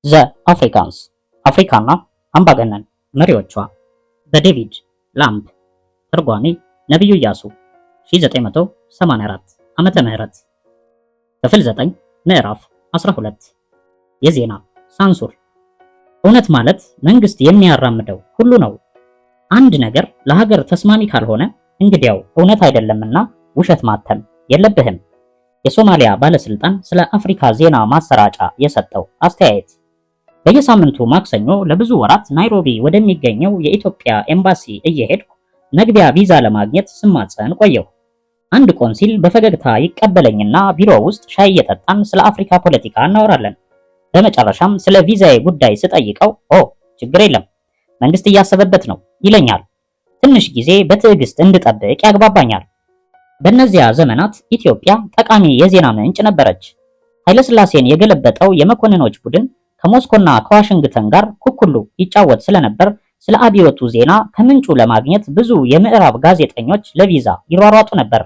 ዘ አፍሪካንስ አፍሪካና አምባገነን መሪዎቿ በዴቪድ ላምብ ትርጓሜ ነብዩ ኢያሱ 1984 ዓመተ ምህረት ክፍል 9 ምዕራፍ 12 የዜና ሳንሱር እውነት ማለት መንግስት የሚያራምደው ሁሉ ነው። አንድ ነገር ለሀገር ተስማሚ ካልሆነ እንግዲያው እውነት አይደለምና ውሸት ማተም የለብህም። የሶማሊያ ባለስልጣን ስለ አፍሪካ ዜና ማሰራጫ የሰጠው አስተያየት። በየሳምንቱ ማክሰኞ ለብዙ ወራት ናይሮቢ ወደሚገኘው የኢትዮጵያ ኤምባሲ እየሄድኩ መግቢያ ቪዛ ለማግኘት ስማጸን ቆየሁ። አንድ ቆንሲል በፈገግታ ይቀበለኝና ቢሮ ውስጥ ሻይ እየጠጣን ስለ አፍሪካ ፖለቲካ እናወራለን። በመጨረሻም ስለ ቪዛዬ ጉዳይ ስጠይቀው ችግር የለም መንግስት እያሰበበት ነው ይለኛል። ትንሽ ጊዜ በትዕግስት እንድጠብቅ ያግባባኛል። በእነዚያ ዘመናት ኢትዮጵያ ጠቃሚ የዜና ምንጭ ነበረች። ኃይለሥላሴን የገለበጠው የመኮንኖች ቡድን ከሞስኮና ከዋሽንግተን ጋር ኩኩሉ ይጫወት ስለነበር ስለ አብዮቱ ዜና ከምንጩ ለማግኘት ብዙ የምዕራብ ጋዜጠኞች ለቪዛ ይሯሯጡ ነበር።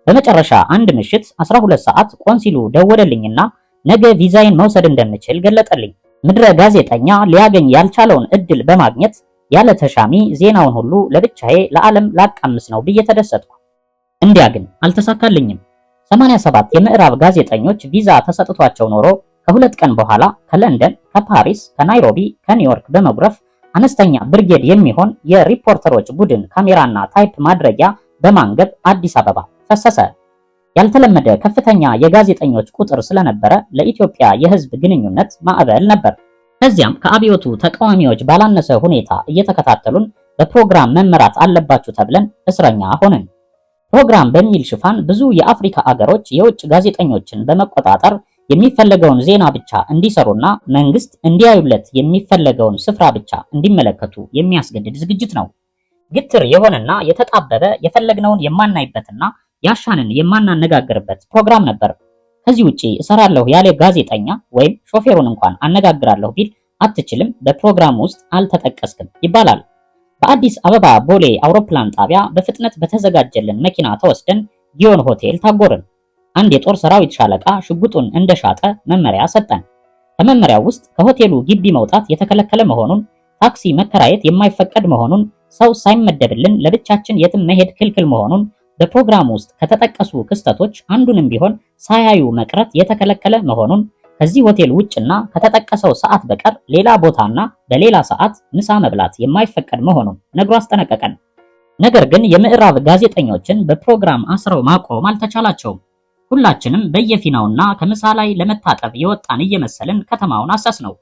በመጨረሻ አንድ ምሽት 12 ሰዓት ቆንሲሉ ደወለልኝና ነገ ቪዛዬን መውሰድ እንደምችል ገለጠልኝ። ምድረ ጋዜጠኛ ሊያገኝ ያልቻለውን እድል በማግኘት ያለ ተሻሚ ዜናውን ሁሉ ለብቻዬ ለዓለም ላቃምስ ነው ብዬ ተደሰትኩ። እንዲያ ግን አልተሳካልኝም። 87 የምዕራብ ጋዜጠኞች ቪዛ ተሰጥቷቸው ኖሮ ከሁለት ቀን በኋላ ከለንደን፣ ከፓሪስ፣ ከናይሮቢ፣ ከኒውዮርክ በመጉረፍ አነስተኛ ብርጌድ የሚሆን የሪፖርተሮች ቡድን ካሜራና ታይፕ ማድረጊያ በማንገብ አዲስ አበባ ፈሰሰ። ያልተለመደ ከፍተኛ የጋዜጠኞች ቁጥር ስለነበረ ለኢትዮጵያ የሕዝብ ግንኙነት ማዕበል ነበር። ከዚያም ከአብዮቱ ተቃዋሚዎች ባላነሰ ሁኔታ እየተከታተሉን በፕሮግራም መመራት አለባችሁ ተብለን እስረኛ ሆንን። ፕሮግራም በሚል ሽፋን ብዙ የአፍሪካ አገሮች የውጭ ጋዜጠኞችን በመቆጣጠር የሚፈለገውን ዜና ብቻ እንዲሰሩና መንግስት እንዲያዩለት የሚፈለገውን ስፍራ ብቻ እንዲመለከቱ የሚያስገድድ ዝግጅት ነው። ግትር የሆነና የተጣበበ የፈለግነውን የማናይበትና ያሻንን የማናነጋግርበት ፕሮግራም ነበር። ከዚህ ውጪ እሰራለሁ ያለ ጋዜጠኛ ወይም ሾፌሩን እንኳን አነጋግራለሁ ቢል አትችልም፣ በፕሮግራም ውስጥ አልተጠቀስክም ይባላል። በአዲስ አበባ ቦሌ አውሮፕላን ጣቢያ በፍጥነት በተዘጋጀልን መኪና ተወስደን ጊዮን ሆቴል ታጎርን። አንድ የጦር ሰራዊት ሻለቃ ሽጉጡን እንደሻጠ መመሪያ ሰጠን። ከመመሪያው ውስጥ ከሆቴሉ ግቢ መውጣት የተከለከለ መሆኑን፣ ታክሲ መከራየት የማይፈቀድ መሆኑን፣ ሰው ሳይመደብልን ለብቻችን የትም መሄድ ክልክል መሆኑን፣ በፕሮግራም ውስጥ ከተጠቀሱ ክስተቶች አንዱንም ቢሆን ሳያዩ መቅረት የተከለከለ መሆኑን፣ ከዚህ ሆቴል ውጭና ከተጠቀሰው ሰዓት በቀር ሌላ ቦታና በሌላ ሰዓት ምሳ መብላት የማይፈቀድ መሆኑን ነግሮ አስጠነቀቀን። ነገር ግን የምዕራብ ጋዜጠኞችን በፕሮግራም አስረው ማቆም አልተቻላቸውም። ሁላችንም በየፊናውና ከምሳ ላይ ለመታጠብ የወጣን እየመሰልን ከተማውን አሳስነው።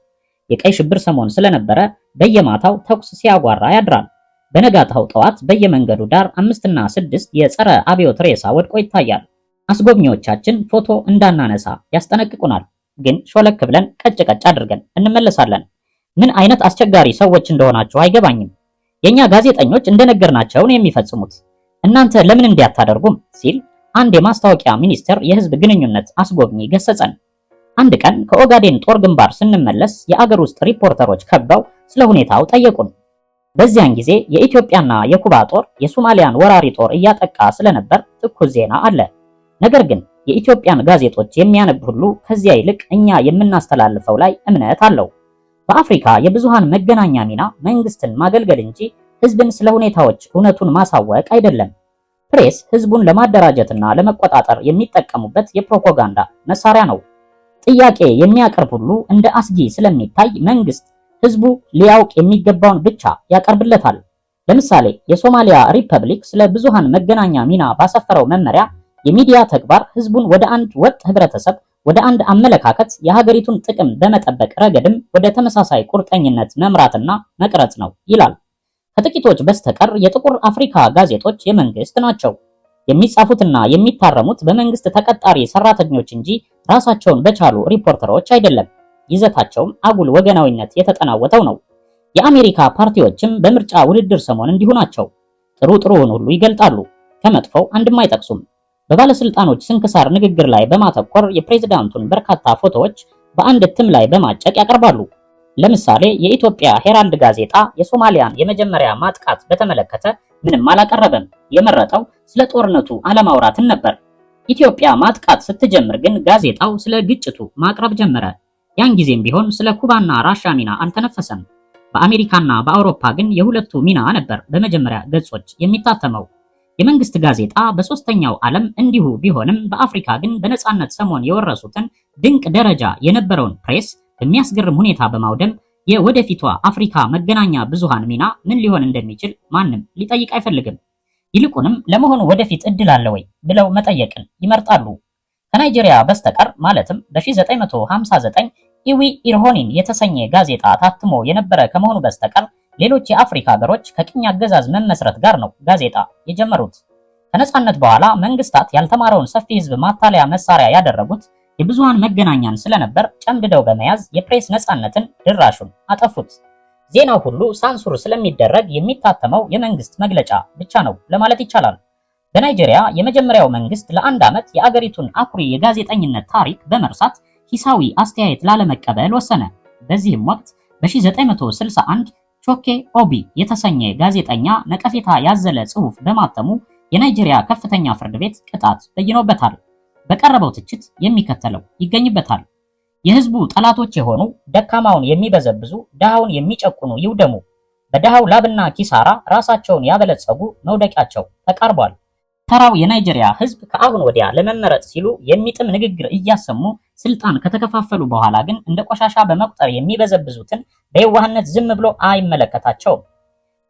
የቀይ ሽብር ሰሞን ስለነበረ በየማታው ተኩስ ሲያጓራ ያድራል። በነጋታው ጠዋት በየመንገዱ ዳር 5 እና 6 የጸረ አብዮት ሬሳ ወድቆ ይታያል። አስጎብኚዎቻችን ፎቶ እንዳናነሳ ያስጠነቅቁናል። ግን ሾለክ ብለን ቀጭ አድርገን እንመለሳለን። ምን አይነት አስቸጋሪ ሰዎች እንደሆናችሁ አይገባኝም። የኛ ጋዜጠኞች እንደነገርናቸው ነው የሚፈጽሙት። እናንተ ለምን እንዲያታደርጉም ሲል አንድ የማስታወቂያ ሚኒስቴር የህዝብ ግንኙነት አስጎብኚ ገሰጸን። አንድ ቀን ከኦጋዴን ጦር ግንባር ስንመለስ የአገር ውስጥ ሪፖርተሮች ከበው ስለ ሁኔታው ጠየቁን። በዚያን ጊዜ የኢትዮጵያና የኩባ ጦር የሶማሊያን ወራሪ ጦር እያጠቃ ስለነበር ትኩስ ዜና አለ። ነገር ግን የኢትዮጵያን ጋዜጦች የሚያነብ ሁሉ ከዚያ ይልቅ እኛ የምናስተላልፈው ላይ እምነት አለው። በአፍሪካ የብዙሃን መገናኛ ሚና መንግስትን ማገልገል እንጂ ህዝብን ስለ ሁኔታዎች እውነቱን ማሳወቅ አይደለም። ፕሬስ ህዝቡን ለማደራጀትና ለመቆጣጠር የሚጠቀሙበት የፕሮፓጋንዳ መሳሪያ ነው። ጥያቄ የሚያቀርብ ሁሉ እንደ አስጊ ስለሚታይ መንግስት ህዝቡ ሊያውቅ የሚገባውን ብቻ ያቀርብለታል። ለምሳሌ የሶማሊያ ሪፐብሊክ ስለ ብዙሃን መገናኛ ሚና ባሰፈረው መመሪያ የሚዲያ ተግባር ህዝቡን ወደ አንድ ወጥ ህብረተሰብ፣ ወደ አንድ አመለካከት፣ የሀገሪቱን ጥቅም በመጠበቅ ረገድም ወደ ተመሳሳይ ቁርጠኝነት መምራትና መቅረጽ ነው ይላል። ከጥቂቶች በስተቀር የጥቁር አፍሪካ ጋዜጦች የመንግስት ናቸው። የሚጻፉትና የሚታረሙት በመንግስት ተቀጣሪ ሰራተኞች እንጂ ራሳቸውን በቻሉ ሪፖርተሮች አይደለም። ይዘታቸውም አጉል ወገናዊነት የተጠናወተው ነው። የአሜሪካ ፓርቲዎችም በምርጫ ውድድር ሰሞን እንዲሁ ናቸው። ጥሩውን ሁሉ ይገልጣሉ፣ ከመጥፎው አንድም አይጠቅሱም። በባለስልጣኖች ስንክሳር ንግግር ላይ በማተኮር የፕሬዝዳንቱን በርካታ ፎቶዎች በአንድ እትም ላይ በማጨቅ ያቀርባሉ። ለምሳሌ የኢትዮጵያ ሄራልድ ጋዜጣ የሶማሊያን የመጀመሪያ ማጥቃት በተመለከተ ምንም አላቀረበም። የመረጠው ስለ ጦርነቱ አለማውራትን ነበር። ኢትዮጵያ ማጥቃት ስትጀምር ግን ጋዜጣው ስለ ግጭቱ ማቅረብ ጀመረ። ያን ጊዜም ቢሆን ስለ ኩባና ራሻ ሚና አልተነፈሰም። በአሜሪካና በአውሮፓ ግን የሁለቱ ሚና ነበር በመጀመሪያ ገጾች የሚታተመው። የመንግስት ጋዜጣ በሶስተኛው ዓለም እንዲሁ ቢሆንም በአፍሪካ ግን በነጻነት ሰሞን የወረሱትን ድንቅ ደረጃ የነበረውን ፕሬስ በሚያስገርም ሁኔታ በማውደም የወደፊቷ አፍሪካ መገናኛ ብዙሃን ሚና ምን ሊሆን እንደሚችል ማንም ሊጠይቅ አይፈልግም። ይልቁንም ለመሆኑ ወደፊት እድል አለ ወይ ብለው መጠየቅን ይመርጣሉ። ከናይጄሪያ በስተቀር ማለትም በ1959 ኢዊ ኢርሆኒን የተሰኘ ጋዜጣ ታትሞ የነበረ ከመሆኑ በስተቀር ሌሎች የአፍሪካ ሀገሮች ከቅኝ አገዛዝ መመስረት ጋር ነው ጋዜጣ የጀመሩት። ከነጻነት በኋላ መንግስታት ያልተማረውን ሰፊ ህዝብ ማታለያ መሳሪያ ያደረጉት የብዙሃን መገናኛን ስለነበር ጨምድደው በመያዝ የፕሬስ ነጻነትን ድራሹን አጠፉት። ዜናው ሁሉ ሳንሱር ስለሚደረግ የሚታተመው የመንግስት መግለጫ ብቻ ነው ለማለት ይቻላል። በናይጄሪያ የመጀመሪያው መንግስት ለአንድ ዓመት የአገሪቱን አኩሪ የጋዜጠኝነት ታሪክ በመርሳት ሂሳዊ አስተያየት ላለመቀበል ወሰነ። በዚህም ወቅት በ1961 ቾኬ ኦቢ የተሰኘ ጋዜጠኛ ነቀፌታ ያዘለ ጽሑፍ በማተሙ የናይጄሪያ ከፍተኛ ፍርድ ቤት ቅጣት በይኖበታል። በቀረበው ትችት የሚከተለው ይገኝበታል። የህዝቡ ጠላቶች የሆኑ ደካማውን የሚበዘብዙ ድሃውን የሚጨቁኑ ይውደሙ። በድሃው ላብና ኪሳራ ራሳቸውን ያበለጸጉ መውደቂያቸው ተቃርቧል። ተራው የናይጄሪያ ህዝብ ከአሁን ወዲያ ለመመረጥ ሲሉ የሚጥም ንግግር እያሰሙ ስልጣን ከተከፋፈሉ በኋላ ግን እንደ ቆሻሻ በመቁጠር የሚበዘብዙትን በየዋህነት ዝም ብሎ አይመለከታቸውም።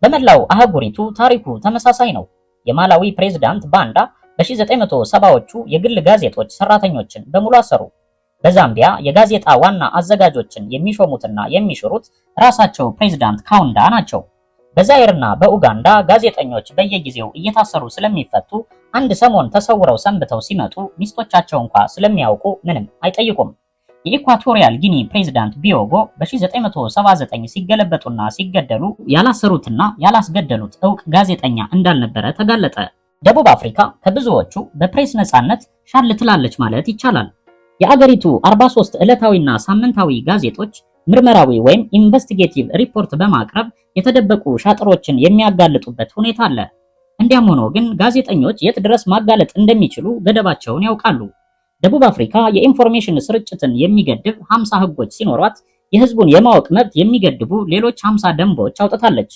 በመላው አህጉሪቱ ታሪኩ ተመሳሳይ ነው። የማላዊ ፕሬዝዳንት ባንዳ በ1970ዎቹ የግል ጋዜጦች ሰራተኞችን በሙሉ አሰሩ። በዛምቢያ የጋዜጣ ዋና አዘጋጆችን የሚሾሙትና የሚሽሩት ራሳቸው ፕሬዝዳንት ካውንዳ ናቸው። በዛይርና በኡጋንዳ ጋዜጠኞች በየጊዜው እየታሰሩ ስለሚፈቱ አንድ ሰሞን ተሰውረው ሰንብተው ሲመጡ ሚስቶቻቸው እንኳ ስለሚያውቁ ምንም አይጠይቁም። የኢኳቶሪያል ጊኒ ፕሬዝዳንት ቢዮጎ በ1979 ሲገለበጡና ሲገደሉ ያላሰሩትና ያላስገደሉት ዕውቅ ጋዜጠኛ እንዳልነበረ ተጋለጠ። ደቡብ አፍሪካ ከብዙዎቹ በፕሬስ ነጻነት ሻል ትላለች ማለት ይቻላል። የአገሪቱ 43 ዕለታዊና ሳምንታዊ ጋዜጦች ምርመራዊ ወይም ኢንቨስቲጌቲቭ ሪፖርት በማቅረብ የተደበቁ ሻጥሮችን የሚያጋልጡበት ሁኔታ አለ። እንዲያም ሆኖ ግን ጋዜጠኞች የት ድረስ ማጋለጥ እንደሚችሉ ገደባቸውን ያውቃሉ። ደቡብ አፍሪካ የኢንፎርሜሽን ስርጭትን የሚገድብ 50 ህጎች ሲኖሯት የህዝቡን የማወቅ መብት የሚገድቡ ሌሎች 50 ደንቦች አውጥታለች።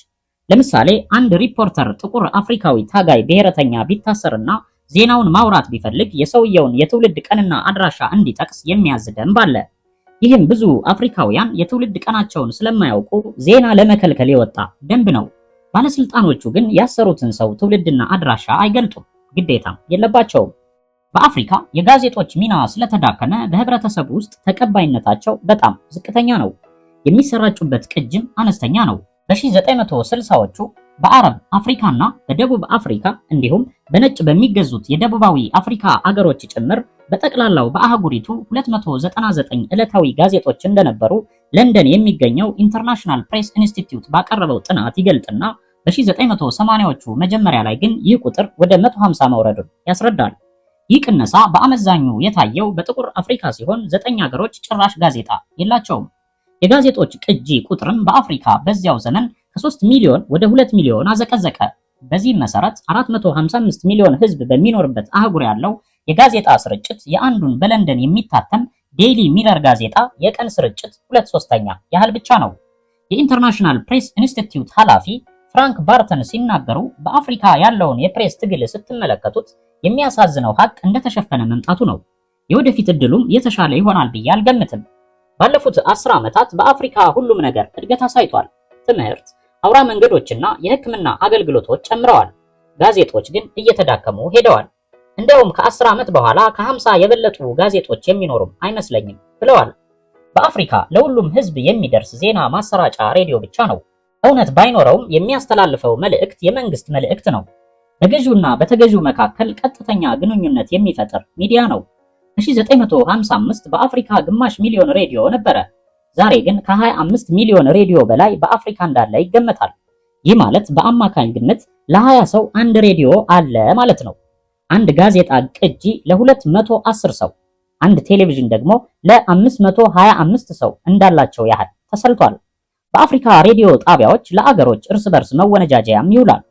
ለምሳሌ አንድ ሪፖርተር ጥቁር አፍሪካዊ ታጋይ ብሔረተኛ ቢታሰርና ዜናውን ማውራት ቢፈልግ የሰውየውን የትውልድ ቀንና አድራሻ እንዲጠቅስ የሚያዝ ደንብ አለ። ይህም ብዙ አፍሪካውያን የትውልድ ቀናቸውን ስለማያውቁ ዜና ለመከልከል የወጣ ደንብ ነው። ባለስልጣኖቹ ግን ያሰሩትን ሰው ትውልድና አድራሻ አይገልጡም፣ ግዴታም የለባቸውም። በአፍሪካ የጋዜጦች ሚና ስለተዳከመ በህብረተሰቡ ውስጥ ተቀባይነታቸው በጣም ዝቅተኛ ነው። የሚሰራጩበት ቅጅም አነስተኛ ነው። በ1960ዎቹ በአረብ አፍሪካና በደቡብ አፍሪካ እንዲሁም በነጭ በሚገዙት የደቡባዊ አፍሪካ አገሮች ጭምር በጠቅላላው በአህጉሪቱ 299 ዕለታዊ ጋዜጦች እንደነበሩ ለንደን የሚገኘው ኢንተርናሽናል ፕሬስ ኢንስቲትዩት ባቀረበው ጥናት ይገልጥና በ1980ዎቹ መጀመሪያ ላይ ግን ይህ ቁጥር ወደ 150 መውረዱን ያስረዳል። ይህ ቅነሳ በአመዛኙ የታየው በጥቁር አፍሪካ ሲሆን 9 ሀገሮች ጭራሽ ጋዜጣ የላቸውም። የጋዜጦች ቅጂ ቁጥርም በአፍሪካ በዚያው ዘመን ከ3 ሚሊዮን ወደ 2 ሚሊዮን አዘቀዘቀ። በዚህም መሰረት 455 ሚሊዮን ህዝብ በሚኖርበት አህጉር ያለው የጋዜጣ ስርጭት የአንዱን በለንደን የሚታተም ዴይሊ ሚረር ጋዜጣ የቀን ስርጭት 2/3 ያህል ብቻ ነው። የኢንተርናሽናል ፕሬስ ኢንስቲትዩት ኃላፊ ፍራንክ ባርተን ሲናገሩ በአፍሪካ ያለውን የፕሬስ ትግል ስትመለከቱት የሚያሳዝነው ሀቅ እንደተሸፈነ መምጣቱ ነው። የወደፊት እድሉም የተሻለ ይሆናል ብዬ አልገምትም። ባለፉት 10 ዓመታት በአፍሪካ ሁሉም ነገር እድገት አሳይቷል። ትምህርት፣ አውራ መንገዶችና የሕክምና አገልግሎቶች ጨምረዋል። ጋዜጦች ግን እየተዳከሙ ሄደዋል። እንዲያውም ከ10 ዓመት በኋላ ከ50 የበለጡ ጋዜጦች የሚኖሩም አይመስለኝም ብለዋል። በአፍሪካ ለሁሉም ህዝብ የሚደርስ ዜና ማሰራጫ ሬዲዮ ብቻ ነው። እውነት ባይኖረውም የሚያስተላልፈው መልእክት የመንግስት መልእክት ነው። በገዢውና በተገዢው መካከል ቀጥተኛ ግንኙነት የሚፈጥር ሚዲያ ነው። በ1955 በአፍሪካ ግማሽ ሚሊዮን ሬዲዮ ነበረ። ዛሬ ግን ከ25 ሚሊዮን ሬዲዮ በላይ በአፍሪካ እንዳለ ይገመታል። ይህ ማለት በአማካኝነት ለ20 ሰው አንድ ሬዲዮ አለ ማለት ነው። አንድ ጋዜጣ ቅጂ ለ210 ሰው፣ አንድ ቴሌቪዥን ደግሞ ለ525 ሰው እንዳላቸው ያህል ተሰልቷል። በአፍሪካ ሬዲዮ ጣቢያዎች ለአገሮች እርስ በርስ መወነጃጀያም ይውላል።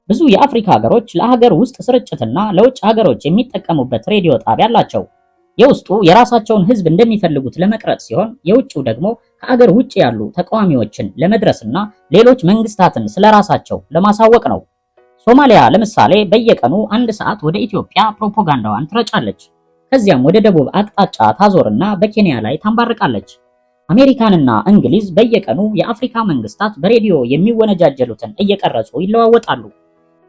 ብዙ የአፍሪካ ሀገሮች ለሀገር ውስጥ ስርጭትና ለውጭ ሀገሮች የሚጠቀሙበት ሬዲዮ ጣቢያ አላቸው። የውስጡ የራሳቸውን ህዝብ እንደሚፈልጉት ለመቅረጽ ሲሆን የውጭው ደግሞ ከአገር ውጭ ያሉ ተቃዋሚዎችን ለመድረስና ሌሎች መንግስታትን ስለራሳቸው ለማሳወቅ ነው። ሶማሊያ ለምሳሌ በየቀኑ 1 ሰዓት ወደ ኢትዮጵያ ፕሮፓጋንዳዋን ትረጫለች። ከዚያም ወደ ደቡብ አቅጣጫ ታዞርና በኬንያ ላይ ታንባርቃለች። አሜሪካንና እንግሊዝ በየቀኑ የአፍሪካ መንግስታት በሬዲዮ የሚወነጃጀሉትን እየቀረጹ ይለዋወጣሉ።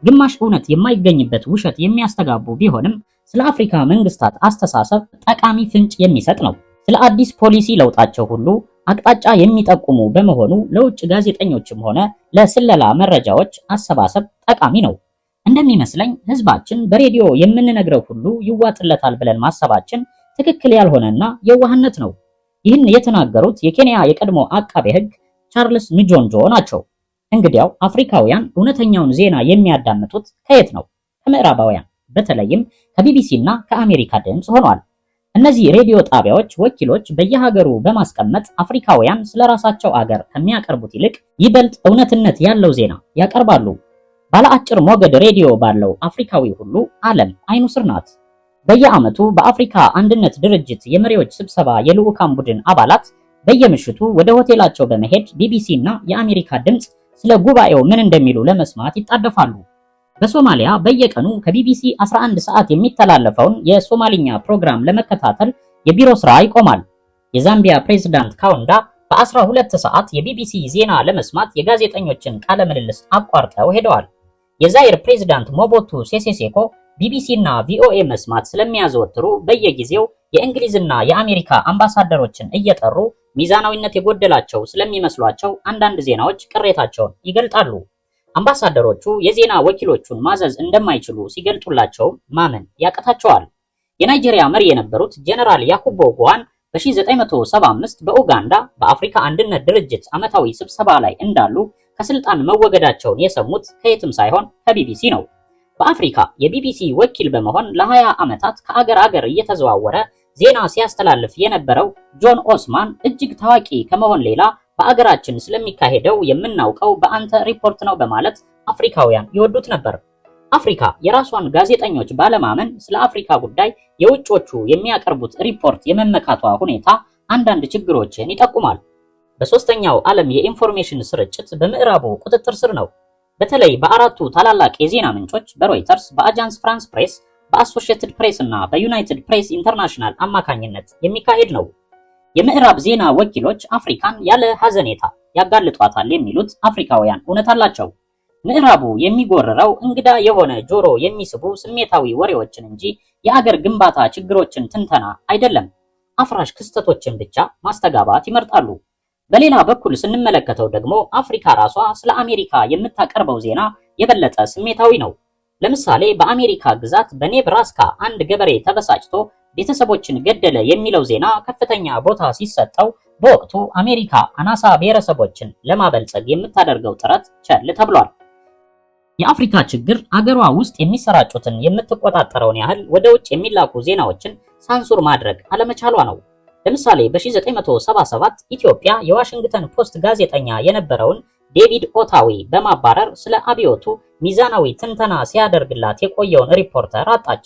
ግማሽ እውነት የማይገኝበት ውሸት የሚያስተጋቡ ቢሆንም ስለ አፍሪካ መንግስታት አስተሳሰብ ጠቃሚ ፍንጭ የሚሰጥ ነው። ስለ አዲስ ፖሊሲ ለውጣቸው ሁሉ አቅጣጫ የሚጠቁሙ በመሆኑ ለውጭ ጋዜጠኞችም ሆነ ለስለላ መረጃዎች አሰባሰብ ጠቃሚ ነው። እንደሚመስለኝ ህዝባችን በሬዲዮ የምንነግረው ሁሉ ይዋጥለታል ብለን ማሰባችን ትክክል ያልሆነና የዋህነት ነው። ይህን የተናገሩት የኬንያ የቀድሞ አቃቤ ህግ ቻርልስ ንጆንጆ ናቸው። እንግዲያው አፍሪካውያን እውነተኛውን ዜና የሚያዳምጡት ከየት ነው? ከምዕራባውያን፣ በተለይም ከቢቢሲ እና ከአሜሪካ ድምፅ ሆኗል። እነዚህ ሬዲዮ ጣቢያዎች ወኪሎች በየሀገሩ በማስቀመጥ አፍሪካውያን ስለራሳቸው አገር ከሚያቀርቡት ይልቅ ይበልጥ እውነትነት ያለው ዜና ያቀርባሉ። ባለ አጭር ሞገድ ሬዲዮ ባለው አፍሪካዊ ሁሉ ዓለም አይኑ ስር ናት። በየዓመቱ በአፍሪካ አንድነት ድርጅት የመሪዎች ስብሰባ የልዑካን ቡድን አባላት በየምሽቱ ወደ ሆቴላቸው በመሄድ ቢቢሲ እና የአሜሪካ ድምፅ ስለ ጉባኤው ምን እንደሚሉ ለመስማት ይጣደፋሉ። በሶማሊያ በየቀኑ ከቢቢሲ 11 ሰዓት የሚተላለፈውን የሶማሊኛ ፕሮግራም ለመከታተል የቢሮ ስራ ይቆማል። የዛምቢያ ፕሬዝዳንት ካውንዳ በ12 ሰዓት የቢቢሲ ዜና ለመስማት የጋዜጠኞችን ቃለ ምልልስ አቋርጠው ሄደዋል። የዛይር ፕሬዝዳንት ሞቦቱ ሴሴሴኮ ቢቢሲ እና ቪኦኤ መስማት ስለሚያዘወትሩ በየጊዜው የእንግሊዝና የአሜሪካ አምባሳደሮችን እየጠሩ ሚዛናዊነት የጎደላቸው ስለሚመስሏቸው አንዳንድ ዜናዎች ቅሬታቸውን ይገልጣሉ። አምባሳደሮቹ የዜና ወኪሎቹን ማዘዝ እንደማይችሉ ሲገልጡላቸው ማመን ያቀታቸዋል። የናይጄሪያ መሪ የነበሩት ጀነራል ያኩቦ ጎዋን በ1975 በኡጋንዳ በአፍሪካ አንድነት ድርጅት ዓመታዊ ስብሰባ ላይ እንዳሉ ከስልጣን መወገዳቸውን የሰሙት ከየትም ሳይሆን ከቢቢሲ ነው። በአፍሪካ የቢቢሲ ወኪል በመሆን ለ20 ዓመታት ከአገር አገር እየተዘዋወረ ዜና ሲያስተላልፍ የነበረው ጆን ኦስማን እጅግ ታዋቂ ከመሆን ሌላ በአገራችን ስለሚካሄደው የምናውቀው በአንተ ሪፖርት ነው በማለት አፍሪካውያን ይወዱት ነበር። አፍሪካ የራሷን ጋዜጠኞች ባለማመን ስለ አፍሪካ ጉዳይ የውጮቹ የሚያቀርቡት ሪፖርት የመመካቷ ሁኔታ አንዳንድ ችግሮችን ይጠቁማል። በሶስተኛው ዓለም የኢንፎርሜሽን ስርጭት በምዕራቡ ቁጥጥር ስር ነው። በተለይ በአራቱ ታላላቅ የዜና ምንጮች በሮይተርስ፣ በአጃንስ ፍራንስ ፕሬስ፣ በአሶሺየትድ ፕሬስ እና በዩናይትድ ፕሬስ ኢንተርናሽናል አማካኝነት የሚካሄድ ነው። የምዕራብ ዜና ወኪሎች አፍሪካን ያለ ሐዘኔታ ያጋልጧታል የሚሉት አፍሪካውያን እውነት አላቸው። ምዕራቡ የሚጎርረው እንግዳ የሆነ ጆሮ የሚስቡ ስሜታዊ ወሬዎችን እንጂ የአገር ግንባታ ችግሮችን ትንተና አይደለም። አፍራሽ ክስተቶችን ብቻ ማስተጋባት ይመርጣሉ። በሌላ በኩል ስንመለከተው ደግሞ አፍሪካ ራሷ ስለ አሜሪካ የምታቀርበው ዜና የበለጠ ስሜታዊ ነው። ለምሳሌ በአሜሪካ ግዛት በኔብራስካ አንድ ገበሬ ተበሳጭቶ ቤተሰቦችን ገደለ የሚለው ዜና ከፍተኛ ቦታ ሲሰጠው፣ በወቅቱ አሜሪካ አናሳ ብሔረሰቦችን ለማበልጸግ የምታደርገው ጥረት ቸል ተብሏል። የአፍሪካ ችግር አገሯ ውስጥ የሚሰራጩትን የምትቆጣጠረውን ያህል ወደ ውጭ የሚላኩ ዜናዎችን ሳንሱር ማድረግ አለመቻሏ ነው። ለምሳሌ በ1977 ኢትዮጵያ የዋሽንግተን ፖስት ጋዜጠኛ የነበረውን ዴቪድ ኦታዊ በማባረር ስለ አብዮቱ ሚዛናዊ ትንተና ሲያደርግላት የቆየውን ሪፖርተር አጣች።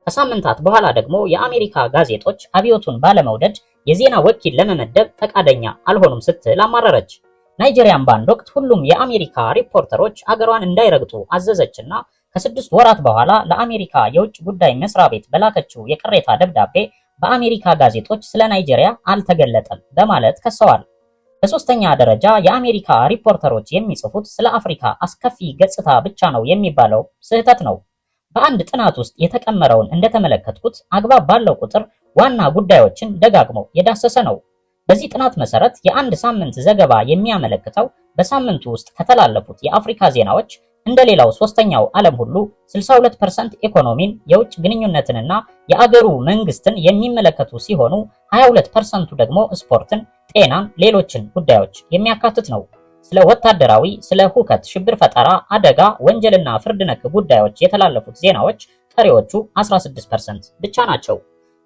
ከሳምንታት በኋላ ደግሞ የአሜሪካ ጋዜጦች አብዮቱን ባለመውደድ የዜና ወኪል ለመመደብ ፈቃደኛ አልሆኑም ስትል አማረረች። ናይጄሪያን በአንድ ወቅት ሁሉም የአሜሪካ ሪፖርተሮች አገሯን እንዳይረግጡ አዘዘችና ከ6 ወራት በኋላ ለአሜሪካ የውጭ ጉዳይ መስሪያ ቤት በላከችው የቅሬታ ደብዳቤ በአሜሪካ ጋዜጦች ስለ ናይጄሪያ አልተገለጠም በማለት ከሰዋል። በሶስተኛ ደረጃ የአሜሪካ ሪፖርተሮች የሚጽፉት ስለ አፍሪካ አስከፊ ገጽታ ብቻ ነው የሚባለው ስህተት ነው። በአንድ ጥናት ውስጥ የተቀመረውን እንደተመለከትኩት አግባብ ባለው ቁጥር ዋና ጉዳዮችን ደጋግሞ የዳሰሰ ነው። በዚህ ጥናት መሰረት የአንድ ሳምንት ዘገባ የሚያመለክተው በሳምንቱ ውስጥ ከተላለፉት የአፍሪካ ዜናዎች እንደሌላው ሶስተኛው ዓለም ሁሉ 62% ኢኮኖሚን፣ የውጭ ግንኙነትንና የአገሩ መንግስትን የሚመለከቱ ሲሆኑ 22%ቱ ደግሞ ስፖርትን፣ ጤናን፣ ሌሎችን ጉዳዮች የሚያካትት ነው። ስለ ወታደራዊ፣ ስለ ሁከት፣ ሽብር ፈጠራ፣ አደጋ፣ ወንጀልና ፍርድ ነክ ጉዳዮች የተላለፉት ዜናዎች ቀሪዎቹ 16% ብቻ ናቸው።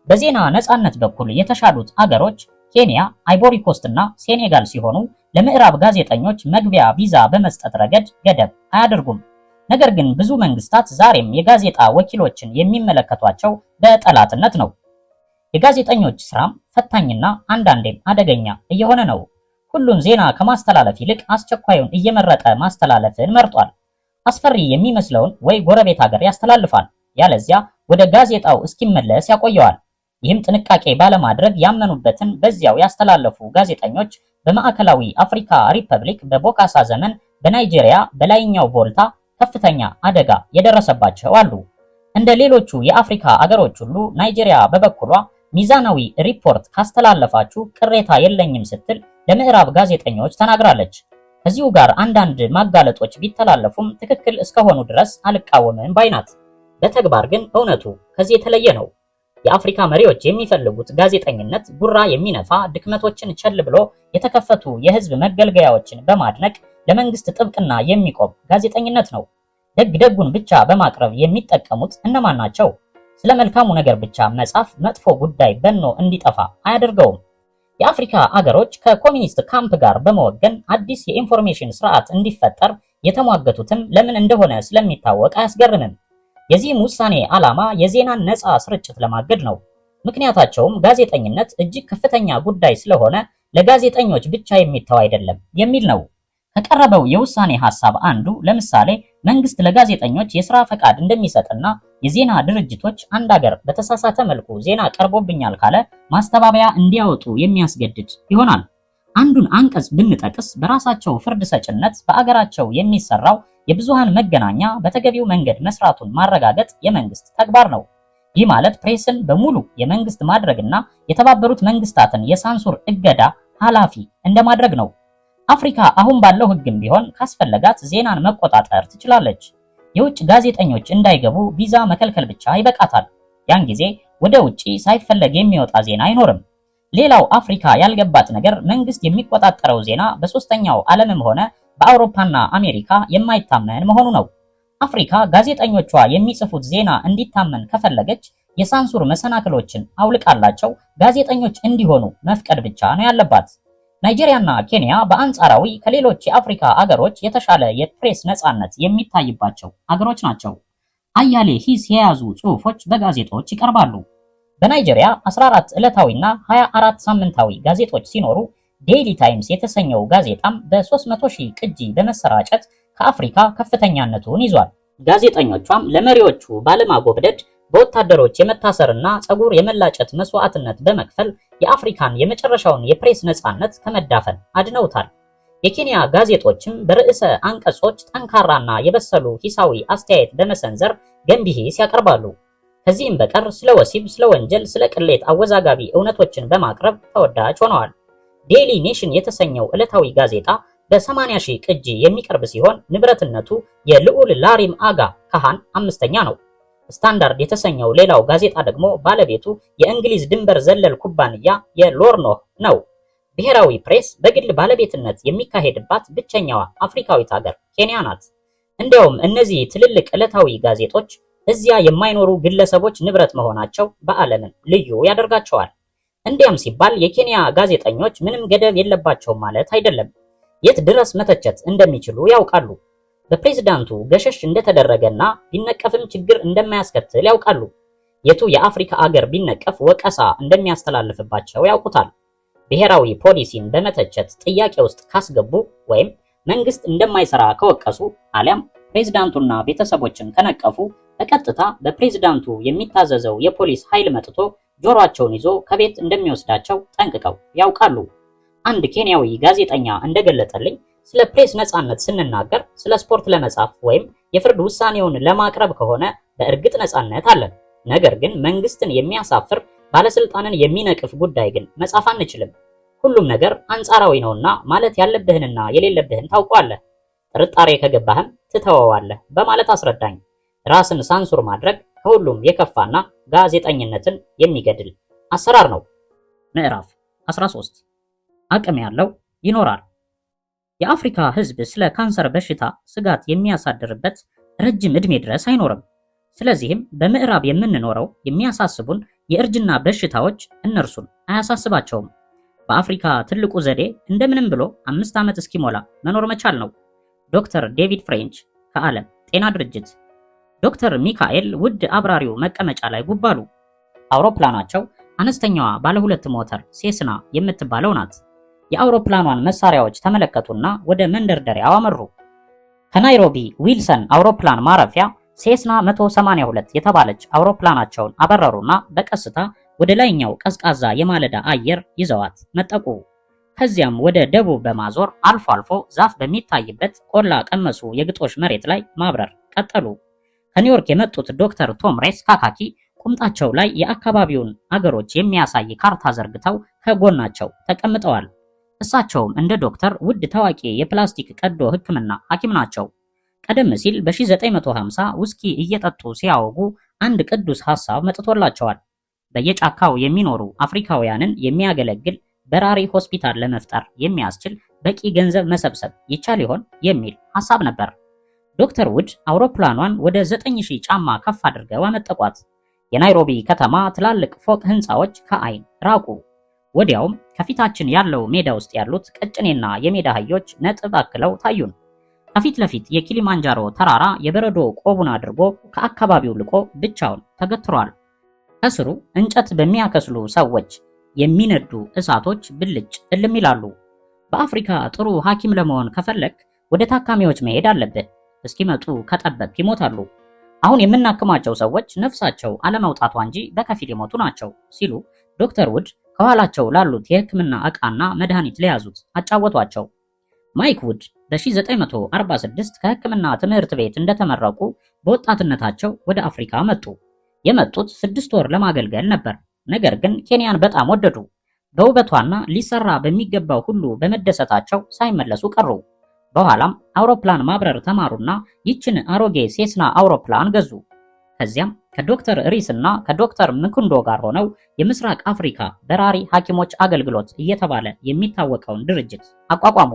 በዜና ነፃነት በኩል የተሻሉት አገሮች ኬንያ፣ አይቮሪ ኮስት እና ሴኔጋል ሲሆኑ ለምዕራብ ጋዜጠኞች መግቢያ ቪዛ በመስጠት ረገድ ገደብ አያደርጉም። ነገር ግን ብዙ መንግስታት ዛሬም የጋዜጣ ወኪሎችን የሚመለከቷቸው በጠላትነት ነው። የጋዜጠኞች ስራም ፈታኝና አንዳንዴም አደገኛ እየሆነ ነው። ሁሉን ዜና ከማስተላለፍ ይልቅ አስቸኳዩን እየመረጠ ማስተላለፍን መርጧል። አስፈሪ የሚመስለውን ወይ ጎረቤት ሀገር ያስተላልፋል፣ ያለዚያ ወደ ጋዜጣው እስኪመለስ ያቆየዋል። ይህም ጥንቃቄ ባለማድረግ ያመኑበትን በዚያው ያስተላለፉ ጋዜጠኞች በማዕከላዊ አፍሪካ ሪፐብሊክ በቦካሳ ዘመን በናይጄሪያ በላይኛው ቮልታ ከፍተኛ አደጋ የደረሰባቸው አሉ። እንደ ሌሎቹ የአፍሪካ አገሮች ሁሉ ናይጄሪያ በበኩሏ ሚዛናዊ ሪፖርት ካስተላለፋችሁ ቅሬታ የለኝም ስትል ለምዕራብ ጋዜጠኞች ተናግራለች። ከዚሁ ጋር አንዳንድ ማጋለጦች ቢተላለፉም ትክክል እስከሆኑ ድረስ አልቃወምም ባይናት። በተግባር ግን እውነቱ ከዚህ የተለየ ነው። የአፍሪካ መሪዎች የሚፈልጉት ጋዜጠኝነት ጉራ የሚነፋ ድክመቶችን ቸል ብሎ የተከፈቱ የህዝብ መገልገያዎችን በማድነቅ ለመንግስት ጥብቅና የሚቆም ጋዜጠኝነት ነው። ደግ ደጉን ብቻ በማቅረብ የሚጠቀሙት እነማን ናቸው? ስለ መልካሙ ነገር ብቻ መጻፍ መጥፎ ጉዳይ በኖ እንዲጠፋ አያደርገውም። የአፍሪካ አገሮች ከኮሚኒስት ካምፕ ጋር በመወገን አዲስ የኢንፎርሜሽን ስርዓት እንዲፈጠር የተሟገቱትም ለምን እንደሆነ ስለሚታወቅ አያስገርምም። የዚህም ውሳኔ ዓላማ የዜናን ነፃ ስርጭት ለማገድ ነው። ምክንያታቸውም ጋዜጠኝነት እጅግ ከፍተኛ ጉዳይ ስለሆነ ለጋዜጠኞች ብቻ የሚተው አይደለም የሚል ነው። ከቀረበው የውሳኔ ሐሳብ አንዱ ለምሳሌ መንግስት ለጋዜጠኞች የሥራ ፈቃድ እንደሚሰጥና የዜና ድርጅቶች አንድ ሀገር በተሳሳተ መልኩ ዜና ቀርቦብኛል ካለ ማስተባበያ እንዲያወጡ የሚያስገድድ ይሆናል። አንዱን አንቀጽ ብንጠቅስ በራሳቸው ፍርድ ሰጭነት በአገራቸው የሚሰራው የብዙሃን መገናኛ በተገቢው መንገድ መስራቱን ማረጋገጥ የመንግስት ተግባር ነው። ይህ ማለት ፕሬስን በሙሉ የመንግስት ማድረግና የተባበሩት መንግስታትን የሳንሱር እገዳ ኃላፊ እንደማድረግ ነው። አፍሪካ አሁን ባለው ህግም ቢሆን ካስፈለጋት ዜናን መቆጣጠር ትችላለች። የውጭ ጋዜጠኞች እንዳይገቡ ቪዛ መከልከል ብቻ ይበቃታል። ያን ጊዜ ወደ ውጪ ሳይፈለግ የሚወጣ ዜና አይኖርም። ሌላው አፍሪካ ያልገባት ነገር መንግስት የሚቆጣጠረው ዜና በሶስተኛው ዓለምም ሆነ በአውሮፓና አሜሪካ የማይታመን መሆኑ ነው። አፍሪካ ጋዜጠኞቿ የሚጽፉት ዜና እንዲታመን ከፈለገች የሳንሱር መሰናክሎችን አውልቃላቸው ጋዜጠኞች እንዲሆኑ መፍቀድ ብቻ ነው ያለባት። ናይጄሪያና ኬንያ በአንጻራዊ ከሌሎች የአፍሪካ አገሮች የተሻለ የፕሬስ ነፃነት የሚታይባቸው አገሮች ናቸው። አያሌ ሂስ የያዙ ጽሑፎች በጋዜጦች ይቀርባሉ። በናይጄሪያ 14 ዕለታዊና 24 ሳምንታዊ ጋዜጦች ሲኖሩ ዴይሊ ታይምስ የተሰኘው ጋዜጣም በ300,000 ቅጂ በመሰራጨት ከአፍሪካ ከፍተኛነቱን ይዟል። ጋዜጠኞቿም ለመሪዎቹ ባለማጎብደድ በወታደሮች የመታሰርና ፀጉር የመላጨት መስዋዕትነት በመክፈል የአፍሪካን የመጨረሻውን የፕሬስ ነፃነት ከመዳፈን አድነውታል። የኬንያ ጋዜጦችም በርዕሰ አንቀጾች ጠንካራና የበሰሉ ሂሳዊ አስተያየት በመሰንዘር ገንቢ ሂስ ያቀርባሉ። ከዚህም በቀር ስለ ወሲብ፣ ስለ ወንጀል፣ ስለ ቅሌት አወዛጋቢ እውነቶችን በማቅረብ ተወዳጅ ሆነዋል። ዴይሊ ኔሽን የተሰኘው ዕለታዊ ጋዜጣ በ80,000 ቅጂ የሚቀርብ ሲሆን ንብረትነቱ የልዑል ላሪም አጋ ካሃን አምስተኛ ነው። ስታንዳርድ የተሰኘው ሌላው ጋዜጣ ደግሞ ባለቤቱ የእንግሊዝ ድንበር ዘለል ኩባንያ የሎርኖህ ነው። ብሔራዊ ፕሬስ በግል ባለቤትነት የሚካሄድባት ብቸኛዋ አፍሪካዊት ሀገር ኬንያ ናት። እንዲያውም እነዚህ ትልልቅ ዕለታዊ ጋዜጦች እዚያ የማይኖሩ ግለሰቦች ንብረት መሆናቸው በዓለምን ልዩ ያደርጋቸዋል። እንዲያም ሲባል የኬንያ ጋዜጠኞች ምንም ገደብ የለባቸውም ማለት አይደለም። የት ድረስ መተቸት እንደሚችሉ ያውቃሉ። በፕሬዝዳንቱ ገሸሽ እንደተደረገና ቢነቀፍም ችግር እንደማያስከትል ያውቃሉ። የቱ የአፍሪካ አገር ቢነቀፍ ወቀሳ እንደሚያስተላልፍባቸው ያውቁታል። ብሔራዊ ፖሊሲን በመተቸት ጥያቄ ውስጥ ካስገቡ ወይም መንግስት እንደማይሰራ ከወቀሱ አሊያም ፕሬዝዳንቱና ቤተሰቦችን ከነቀፉ በቀጥታ በፕሬዝዳንቱ የሚታዘዘው የፖሊስ ኃይል መጥቶ ጆሮአቸውን ይዞ ከቤት እንደሚወስዳቸው ጠንቅቀው ያውቃሉ። አንድ ኬንያዊ ጋዜጠኛ እንደገለጠልኝ ስለ ፕሬስ ነፃነት ስንናገር ስለ ስፖርት ለመጻፍ ወይም የፍርድ ውሳኔውን ለማቅረብ ከሆነ በእርግጥ ነፃነት አለን። ነገር ግን መንግስትን የሚያሳፍር ባለስልጣንን የሚነቅፍ ጉዳይ ግን መጻፍ አንችልም። ሁሉም ነገር አንጻራዊ ነውና ማለት ያለብህንና የሌለብህን ታውቋለህ። ጥርጣሬ ከገባህም ትተወዋለህ በማለት አስረዳኝ። ራስን ሳንሱር ማድረግ ከሁሉም የከፋና ጋዜጠኝነትን የሚገድል አሰራር ነው። ምዕራፍ 13 አቅም ያለው ይኖራል። የአፍሪካ ህዝብ ስለ ካንሰር በሽታ ስጋት የሚያሳድርበት ረጅም ዕድሜ ድረስ አይኖርም። ስለዚህም በምዕራብ የምንኖረው የሚያሳስቡን የእርጅና በሽታዎች እነርሱን አያሳስባቸውም። በአፍሪካ ትልቁ ዘዴ እንደምንም ብሎ 5 ዓመት እስኪሞላ መኖር መቻል ነው። ዶክተር ዴቪድ ፍሬንች ከዓለም ጤና ድርጅት። ዶክተር ሚካኤል ውድ አብራሪው መቀመጫ ላይ ጉባሉ። አውሮፕላናቸው አነስተኛዋ ባለሁለት ሞተር ሴስና የምትባለው ናት። የአውሮፕላኗን መሳሪያዎች ተመለከቱና ወደ መንደርደሪያው አመሩ። ከናይሮቢ ዊልሰን አውሮፕላን ማረፊያ ሴስና 182 የተባለች አውሮፕላናቸውን አበረሩና በቀስታ ወደ ላይኛው ቀዝቃዛ የማለዳ አየር ይዘዋት መጠቁ። ከዚያም ወደ ደቡብ በማዞር አልፎ አልፎ ዛፍ በሚታይበት ቆላ ቀመሱ የግጦሽ መሬት ላይ ማብረር ቀጠሉ። ከኒውዮርክ የመጡት ዶክተር ቶም ሬስ ካካኪ ቁምጣቸው ላይ የአካባቢውን አገሮች የሚያሳይ ካርታ ዘርግተው ከጎናቸው ተቀምጠዋል። እሳቸውም እንደ ዶክተር ውድ ታዋቂ የፕላስቲክ ቀዶ ሕክምና ሐኪም ናቸው። ቀደም ሲል በ1950 ውስኪ እየጠጡ ሲያወጉ አንድ ቅዱስ ሐሳብ መጥቶላቸዋል። በየጫካው የሚኖሩ አፍሪካውያንን የሚያገለግል በራሪ ሆስፒታል ለመፍጠር የሚያስችል በቂ ገንዘብ መሰብሰብ ይቻል ይሆን የሚል ሐሳብ ነበር። ዶክተር ውድ አውሮፕላኗን ወደ 9000 ጫማ ከፍ አድርገው አመጠቋት። የናይሮቢ ከተማ ትላልቅ ፎቅ ህንፃዎች ከአይን ራቁ። ወዲያውም ከፊታችን ያለው ሜዳ ውስጥ ያሉት ቀጭኔና የሜዳ አህዮች ነጥብ አክለው ታዩን። ከፊት ለፊት የኪሊማንጃሮ ተራራ የበረዶ ቆቡን አድርጎ ከአካባቢው ልቆ ብቻውን ተገትሯል። ከስሩ እንጨት በሚያከስሉ ሰዎች የሚነዱ እሳቶች ብልጭ እልም ይላሉ። በአፍሪካ ጥሩ ሐኪም ለመሆን ከፈለክ ወደ ታካሚዎች መሄድ አለብህ። እስኪመጡ ከጠበቅ ይሞታሉ። አሁን የምናክማቸው ሰዎች ነፍሳቸው አለመውጣቷ እንጂ በከፊል የሞቱ ናቸው ሲሉ ዶክተር ውድ ከኋላቸው ላሉት የሕክምና ዕቃና መድኃኒት ለያዙት አጫወቷቸው። ማይክ ውድ በ1946 ከሕክምና ትምህርት ቤት እንደተመረቁ በወጣትነታቸው ወደ አፍሪካ መጡ። የመጡት 6 ወር ለማገልገል ነበር። ነገር ግን ኬንያን በጣም ወደዱ። በውበቷና ሊሰራ በሚገባው ሁሉ በመደሰታቸው ሳይመለሱ ቀሩ። በኋላም አውሮፕላን ማብረር ተማሩና ይችን አሮጌ ሴስና አውሮፕላን ገዙ። ከዚያም ከዶክተር ሪስ እና ከዶክተር ምኩንዶ ጋር ሆነው የምስራቅ አፍሪካ በራሪ ሐኪሞች አገልግሎት እየተባለ የሚታወቀውን ድርጅት አቋቋሙ።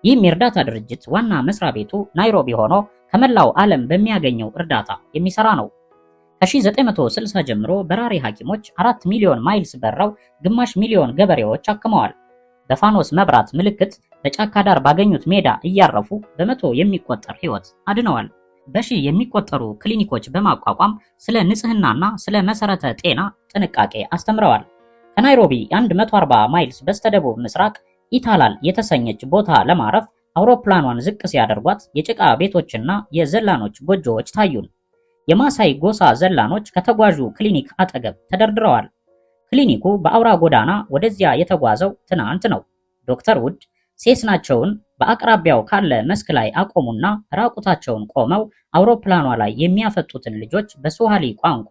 ይህም የእርዳታ ድርጅት ዋና መስሪያ ቤቱ ናይሮቢ ሆኖ ከመላው ዓለም በሚያገኘው እርዳታ የሚሰራ ነው። ከ1960 ጀምሮ በራሪ ሐኪሞች 4 ሚሊዮን ማይልስ በረው ግማሽ ሚሊዮን ገበሬዎች አክመዋል። በፋኖስ መብራት ምልክት በጫካ ዳር ባገኙት ሜዳ እያረፉ በመቶ የሚቆጠር ሕይወት አድነዋል። በሺህ የሚቆጠሩ ክሊኒኮች በማቋቋም ስለ ንጽህናና ስለ መሰረተ ጤና ጥንቃቄ አስተምረዋል። ከናይሮቢ 140 ማይልስ በስተደቡብ ምስራቅ ኢታላል የተሰኘች ቦታ ለማረፍ አውሮፕላኗን ዝቅ ሲያደርጓት የጭቃ ቤቶችና የዘላኖች ጎጆዎች ታዩን። የማሳይ ጎሳ ዘላኖች ከተጓዡ ክሊኒክ አጠገብ ተደርድረዋል። ክሊኒኩ በአውራ ጎዳና ወደዚያ የተጓዘው ትናንት ነው። ዶክተር ውድ ሴስናቸውን በአቅራቢያው ካለ መስክ ላይ አቆሙና ራቁታቸውን ቆመው አውሮፕላኗ ላይ የሚያፈጡትን ልጆች በስዋሂሊ ቋንቋ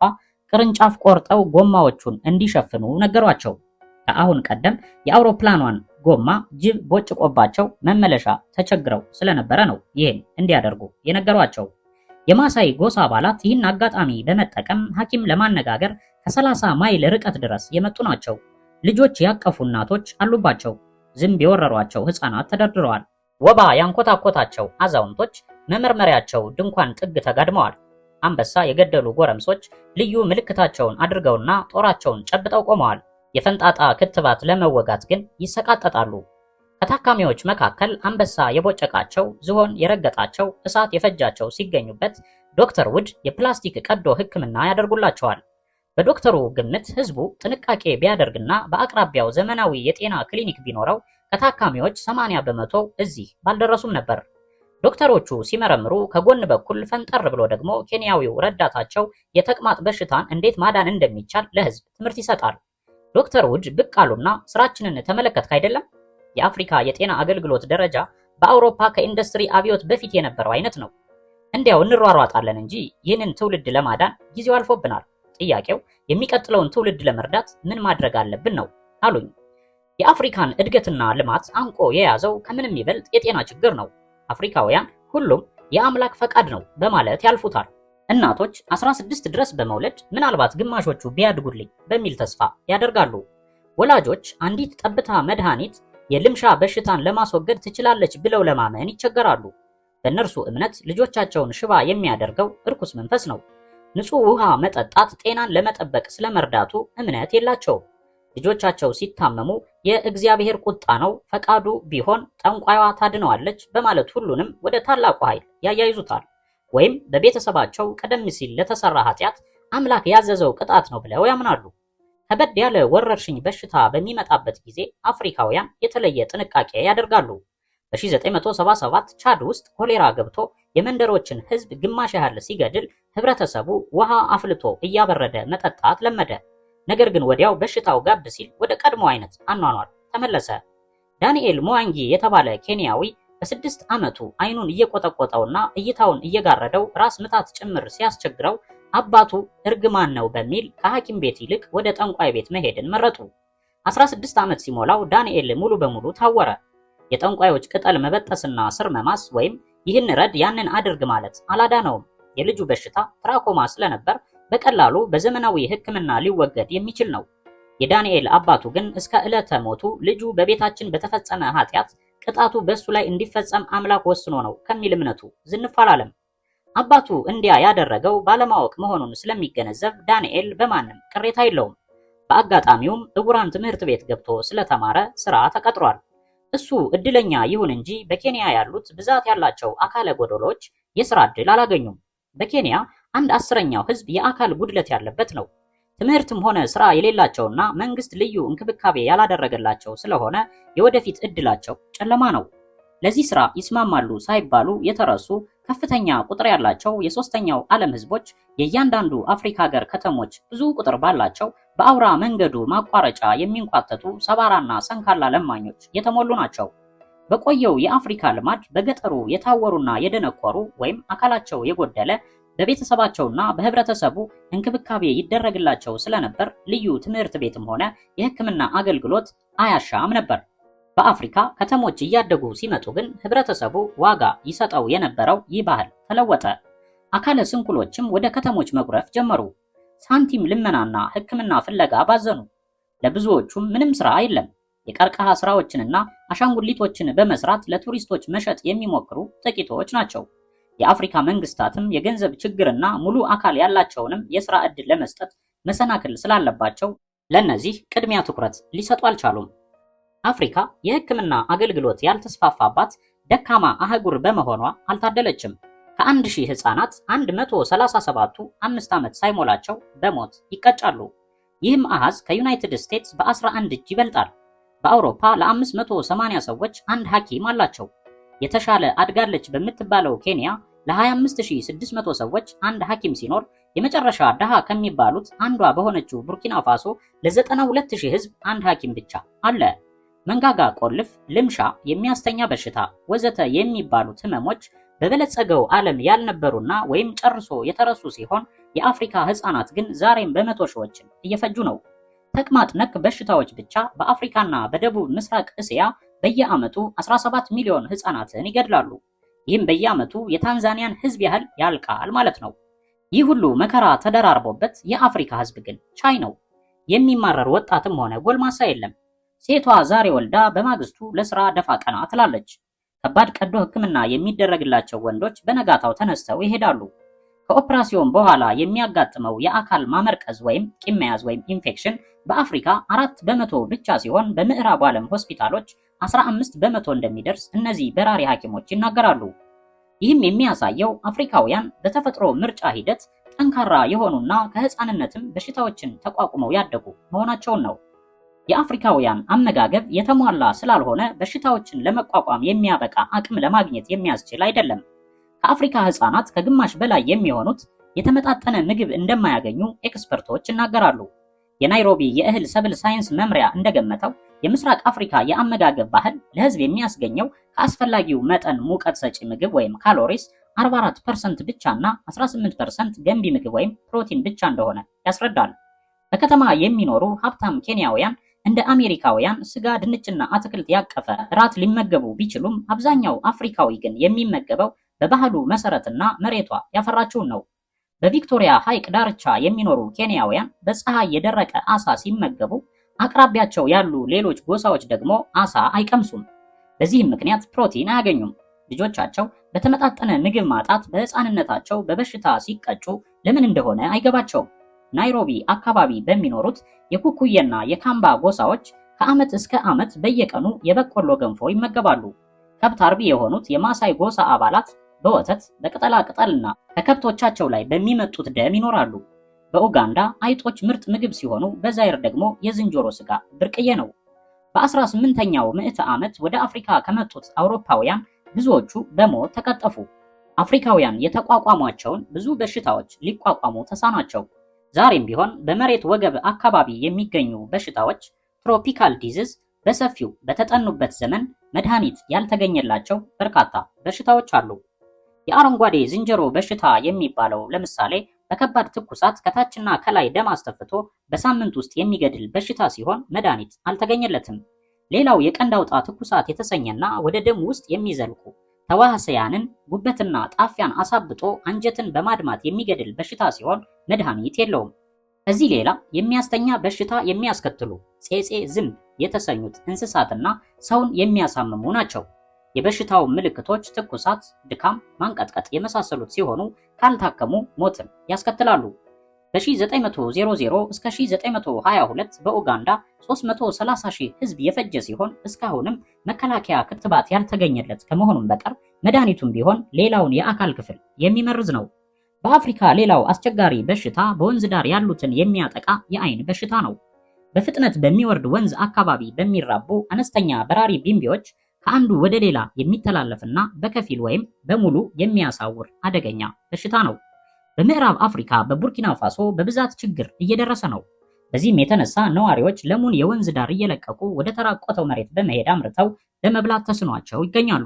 ቅርንጫፍ ቆርጠው ጎማዎቹን እንዲሸፍኑ ነገሯቸው። ከአሁን ቀደም የአውሮፕላኗን ጎማ ጅብ ቦጭቆባቸው መመለሻ ተቸግረው ስለነበረ ነው ይህን እንዲያደርጉ የነገሯቸው። የማሳይ ጎሳ አባላት ይህን አጋጣሚ በመጠቀም ሐኪም ለማነጋገር ከ30 ማይል ርቀት ድረስ የመጡ ናቸው። ልጆች ያቀፉ እናቶች አሉባቸው። ዝንብ የወረሯቸው ሕፃናት ተደርድረዋል። ወባ ያንኮታኮታቸው አዛውንቶች መመርመሪያቸው ድንኳን ጥግ ተጋድመዋል። አንበሳ የገደሉ ጎረምሶች ልዩ ምልክታቸውን አድርገውና ጦራቸውን ጨብጠው ቆመዋል። የፈንጣጣ ክትባት ለመወጋት ግን ይሰቃጠጣሉ። ከታካሚዎች መካከል አንበሳ የቦጨቃቸው፣ ዝሆን የረገጣቸው፣ እሳት የፈጃቸው ሲገኙበት ዶክተር ውድ የፕላስቲክ ቀዶ ሕክምና ያደርጉላቸዋል። በዶክተሩ ግምት ህዝቡ ጥንቃቄ ቢያደርግና በአቅራቢያው ዘመናዊ የጤና ክሊኒክ ቢኖረው ከታካሚዎች 80 በመቶ እዚህ ባልደረሱም ነበር። ዶክተሮቹ ሲመረምሩ ከጎን በኩል ፈንጠር ብሎ ደግሞ ኬንያዊው ረዳታቸው የተቅማጥ በሽታን እንዴት ማዳን እንደሚቻል ለህዝብ ትምህርት ይሰጣል። ዶክተር ውድ ብቅ አሉና ስራችንን ተመለከትክ አይደለም? የአፍሪካ የጤና አገልግሎት ደረጃ በአውሮፓ ከኢንዱስትሪ አብዮት በፊት የነበረው አይነት ነው። እንዲያው እንሯሯጣለን እንጂ ይህንን ትውልድ ለማዳን ጊዜው አልፎብናል። ጥያቄው የሚቀጥለውን ትውልድ ለመርዳት ምን ማድረግ አለብን ነው አሉኝ። የአፍሪካን እድገትና ልማት አንቆ የያዘው ከምንም ይበልጥ የጤና ችግር ነው። አፍሪካውያን ሁሉም የአምላክ ፈቃድ ነው በማለት ያልፉታል። እናቶች 16 ድረስ በመውለድ ምናልባት ግማሾቹ ቢያድጉልኝ በሚል ተስፋ ያደርጋሉ። ወላጆች አንዲት ጠብታ መድኃኒት የልምሻ በሽታን ለማስወገድ ትችላለች ብለው ለማመን ይቸገራሉ። በእነርሱ እምነት ልጆቻቸውን ሽባ የሚያደርገው እርኩስ መንፈስ ነው። ንጹህ ውሃ መጠጣት ጤናን ለመጠበቅ ስለመርዳቱ እምነት የላቸውም። ልጆቻቸው ሲታመሙ የእግዚአብሔር ቁጣ ነው፣ ፈቃዱ ቢሆን ጠንቋይዋ ታድነዋለች በማለት ሁሉንም ወደ ታላቁ ኃይል ያያይዙታል። ወይም በቤተሰባቸው ቀደም ሲል ለተሰራ ኃጢአት አምላክ ያዘዘው ቅጣት ነው ብለው ያምናሉ። ከበድ ያለ ወረርሽኝ በሽታ በሚመጣበት ጊዜ አፍሪካውያን የተለየ ጥንቃቄ ያደርጋሉ። በ1977 ቻድ ውስጥ ኮሌራ ገብቶ የመንደሮችን ህዝብ ግማሽ ያህል ሲገድል ህብረተሰቡ ውሃ አፍልቶ እያበረደ መጠጣት ለመደ። ነገር ግን ወዲያው በሽታው ጋብ ሲል ወደ ቀድሞ አይነት አኗኗር ተመለሰ። ዳንኤል ሞዋንጊ የተባለ ኬንያዊ በ6 ዓመቱ አይኑን እየቆጠቆጠውና እይታውን እየጋረደው ራስ ምታት ጭምር ሲያስቸግረው አባቱ እርግማን ነው በሚል ከሐኪም ቤት ይልቅ ወደ ጠንቋይ ቤት መሄድን መረጡ። 16 ዓመት ሲሞላው ዳንኤል ሙሉ በሙሉ ታወረ። የጠንቋዮች ቅጠል መበጠስና ስር መማስ ወይም ይህን ረድ ያንን አድርግ ማለት አላዳነውም። የልጁ በሽታ ትራኮማ ስለነበር በቀላሉ በዘመናዊ ሕክምና ሊወገድ የሚችል ነው። የዳንኤል አባቱ ግን እስከ ዕለተ ሞቱ ልጁ በቤታችን በተፈጸመ ኃጢአት ቅጣቱ በሱ ላይ እንዲፈጸም አምላክ ወስኖ ነው ከሚል እምነቱ ዝንፍ አላለም። አባቱ እንዲያ ያደረገው ባለማወቅ መሆኑን ስለሚገነዘብ ዳንኤል በማንም ቅሬታ የለውም። በአጋጣሚውም ዕውራን ትምህርት ቤት ገብቶ ስለተማረ ስራ ተቀጥሯል። እሱ እድለኛ ይሁን እንጂ በኬንያ ያሉት ብዛት ያላቸው አካለ ጎደሎች የስራ እድል አላገኙም። በኬንያ 1/10ኛው ህዝብ የአካል ጉድለት ያለበት ነው። ትምህርትም ሆነ ስራ የሌላቸውና መንግስት ልዩ እንክብካቤ ያላደረገላቸው ስለሆነ የወደፊት እድላቸው ጨለማ ነው። ለዚህ ስራ ይስማማሉ ሳይባሉ የተረሱ ከፍተኛ ቁጥር ያላቸው የሶስተኛው ዓለም ህዝቦች የእያንዳንዱ አፍሪካ ሀገር ከተሞች ብዙ ቁጥር ባላቸው በአውራ መንገዱ ማቋረጫ የሚንኳተቱ ሰባራና ሰንካላ ለማኞች የተሞሉ ናቸው። በቆየው የአፍሪካ ልማድ በገጠሩ የታወሩና የደነቆሩ ወይም አካላቸው የጎደለ በቤተሰባቸውና በህብረተሰቡ እንክብካቤ ይደረግላቸው ስለነበር ልዩ ትምህርት ቤትም ሆነ የሕክምና አገልግሎት አያሻም ነበር። በአፍሪካ ከተሞች እያደጉ ሲመጡ ግን ህብረተሰቡ ዋጋ ይሰጠው የነበረው ይህ ባህል ተለወጠ። አካለ ስንኩሎችም ወደ ከተሞች መጉረፍ ጀመሩ። ሳንቲም ልመናና ሕክምና ፍለጋ ባዘኑ። ለብዙዎቹም ምንም ስራ የለም። የቀርከሃ ስራዎችንና አሻንጉሊቶችን በመስራት ለቱሪስቶች መሸጥ የሚሞክሩ ጥቂቶች ናቸው። የአፍሪካ መንግስታትም የገንዘብ ችግርና ሙሉ አካል ያላቸውንም የስራ ዕድል ለመስጠት መሰናክል ስላለባቸው ለነዚህ ቅድሚያ ትኩረት ሊሰጡ አልቻሉም። አፍሪካ የሕክምና አገልግሎት ያልተስፋፋባት ደካማ አህጉር በመሆኗ አልታደለችም። ከ1000 ህፃናት 137ቱ 5 ዓመት ሳይሞላቸው በሞት ይቀጫሉ። ይህም አሃዝ ከዩናይትድ ስቴትስ በ11 እጅ ይበልጣል። በአውሮፓ ለ580 ሰዎች አንድ ሐኪም አላቸው። የተሻለ አድጋለች በምትባለው ኬንያ ለ25600 ሰዎች አንድ ሐኪም ሲኖር የመጨረሻ ደሃ ከሚባሉት አንዷ በሆነችው ቡርኪና ፋሶ ለ92000 ህዝብ አንድ ሐኪም ብቻ አለ። መንጋጋ ቆልፍ፣ ልምሻ፣ የሚያስተኛ በሽታ ወዘተ የሚባሉት ህመሞች በበለጸገው ዓለም ያልነበሩና ወይም ጨርሶ የተረሱ ሲሆን የአፍሪካ ህፃናት ግን ዛሬም በመቶ ሺዎችን እየፈጁ ነው። ተቅማጥ ነክ በሽታዎች ብቻ በአፍሪካና በደቡብ ምስራቅ እስያ በየዓመቱ 17 ሚሊዮን ህፃናትን ይገድላሉ። ይህም በየዓመቱ የታንዛኒያን ህዝብ ያህል ያልቃል ማለት ነው። ይህ ሁሉ መከራ ተደራርቦበት የአፍሪካ ህዝብ ግን ቻይ ነው። የሚማረር ወጣትም ሆነ ጎልማሳ የለም። ሴቷ ዛሬ ወልዳ በማግስቱ ለስራ ደፋ ቀና ትላለች። ከባድ ቀዶ ሕክምና የሚደረግላቸው ወንዶች በነጋታው ተነስተው ይሄዳሉ። ከኦፕራሲዮን በኋላ የሚያጋጥመው የአካል ማመርቀዝ ወይም ቂም መያዝ ወይም ኢንፌክሽን በአፍሪካ 4 በመቶ ብቻ ሲሆን በምዕራቡ ዓለም ሆስፒታሎች 15 በመቶ እንደሚደርስ እነዚህ በራሪ ሐኪሞች ይናገራሉ። ይህም የሚያሳየው አፍሪካውያን በተፈጥሮ ምርጫ ሂደት ጠንካራ የሆኑና ከህፃንነትም በሽታዎችን ተቋቁመው ያደጉ መሆናቸውን ነው። የአፍሪካውያን አመጋገብ የተሟላ ስላልሆነ በሽታዎችን ለመቋቋም የሚያበቃ አቅም ለማግኘት የሚያስችል አይደለም። ከአፍሪካ ህፃናት ከግማሽ በላይ የሚሆኑት የተመጣጠነ ምግብ እንደማያገኙ ኤክስፐርቶች ይናገራሉ። የናይሮቢ የእህል ሰብል ሳይንስ መምሪያ እንደገመተው የምስራቅ አፍሪካ የአመጋገብ ባህል ለህዝብ የሚያስገኘው ከአስፈላጊው መጠን ሙቀት ሰጪ ምግብ ወይም ካሎሪስ 44% ብቻና 18% ገንቢ ምግብ ወይም ፕሮቲን ብቻ እንደሆነ ያስረዳል። በከተማ የሚኖሩ ሀብታም ኬንያውያን እንደ አሜሪካውያን ስጋ፣ ድንችና አትክልት ያቀፈ ራት ሊመገቡ ቢችሉም አብዛኛው አፍሪካዊ ግን የሚመገበው በባህሉ መሰረትና መሬቷ ያፈራችውን ነው። በቪክቶሪያ ሐይቅ ዳርቻ የሚኖሩ ኬንያውያን በፀሐይ የደረቀ አሳ ሲመገቡ፣ አቅራቢያቸው ያሉ ሌሎች ጎሳዎች ደግሞ አሳ አይቀምሱም። በዚህም ምክንያት ፕሮቲን አያገኙም። ልጆቻቸው በተመጣጠነ ምግብ ማጣት በህፃንነታቸው በበሽታ ሲቀጩ ለምን እንደሆነ አይገባቸውም። ናይሮቢ አካባቢ በሚኖሩት የኩኩየና የካምባ ጎሳዎች ከዓመት እስከ ዓመት በየቀኑ የበቆሎ ገንፎ ይመገባሉ። ከብት አርቢ የሆኑት የማሳይ ጎሳ አባላት በወተት በቅጠላ ቅጠልና ከከብቶቻቸው ላይ በሚመጡት ደም ይኖራሉ። በኡጋንዳ አይጦች ምርጥ ምግብ ሲሆኑ በዛይር ደግሞ የዝንጀሮ ስጋ ብርቅዬ ነው። በ18ኛው ምዕተ ዓመት ወደ አፍሪካ ከመጡት አውሮፓውያን ብዙዎቹ በሞት ተቀጠፉ። አፍሪካውያን የተቋቋሟቸውን ብዙ በሽታዎች ሊቋቋሙ ተሳናቸው። ዛሬም ቢሆን በመሬት ወገብ አካባቢ የሚገኙ በሽታዎች ትሮፒካል ዲዚዝ በሰፊው በተጠኑበት ዘመን መድኃኒት ያልተገኘላቸው በርካታ በሽታዎች አሉ። የአረንጓዴ ዝንጀሮ በሽታ የሚባለው ለምሳሌ በከባድ ትኩሳት ከታችና ከላይ ደም አስተፍቶ በሳምንት ውስጥ የሚገድል በሽታ ሲሆን መድኃኒት አልተገኘለትም። ሌላው የቀንድ አውጣ ትኩሳት የተሰኘና ወደ ደም ውስጥ የሚዘልቁ ተዋህሰያንን ጉበትና ጣፊያን አሳብጦ አንጀትን በማድማት የሚገድል በሽታ ሲሆን መድኃኒት የለውም። ከዚህ ሌላ የሚያስተኛ በሽታ የሚያስከትሉ ጼጼ ዝንብ የተሰኙት እንስሳትና ሰውን የሚያሳምሙ ናቸው። የበሽታው ምልክቶች ትኩሳት፣ ድካም፣ ማንቀጥቀጥ የመሳሰሉት ሲሆኑ ካልታከሙ ሞትን ያስከትላሉ። በ1900 እስከ 1922 በኡጋንዳ 330,000 ሕዝብ የፈጀ ሲሆን እስካሁንም መከላከያ ክትባት ያልተገኘለት ከመሆኑም በቀር መድኃኒቱም ቢሆን ሌላውን የአካል ክፍል የሚመርዝ ነው። በአፍሪካ ሌላው አስቸጋሪ በሽታ በወንዝ ዳር ያሉትን የሚያጠቃ የአይን በሽታ ነው። በፍጥነት በሚወርድ ወንዝ አካባቢ በሚራቡ አነስተኛ በራሪ ቢምቢዎች ከአንዱ ወደ ሌላ የሚተላለፍና በከፊል ወይም በሙሉ የሚያሳውር አደገኛ በሽታ ነው። በምዕራብ አፍሪካ በቡርኪና ፋሶ በብዛት ችግር እየደረሰ ነው። በዚህም የተነሳ ነዋሪዎች ለሙን የወንዝ ዳር እየለቀቁ ወደ ተራቆተው መሬት በመሄድ አምርተው ለመብላት ተስኗቸው ይገኛሉ።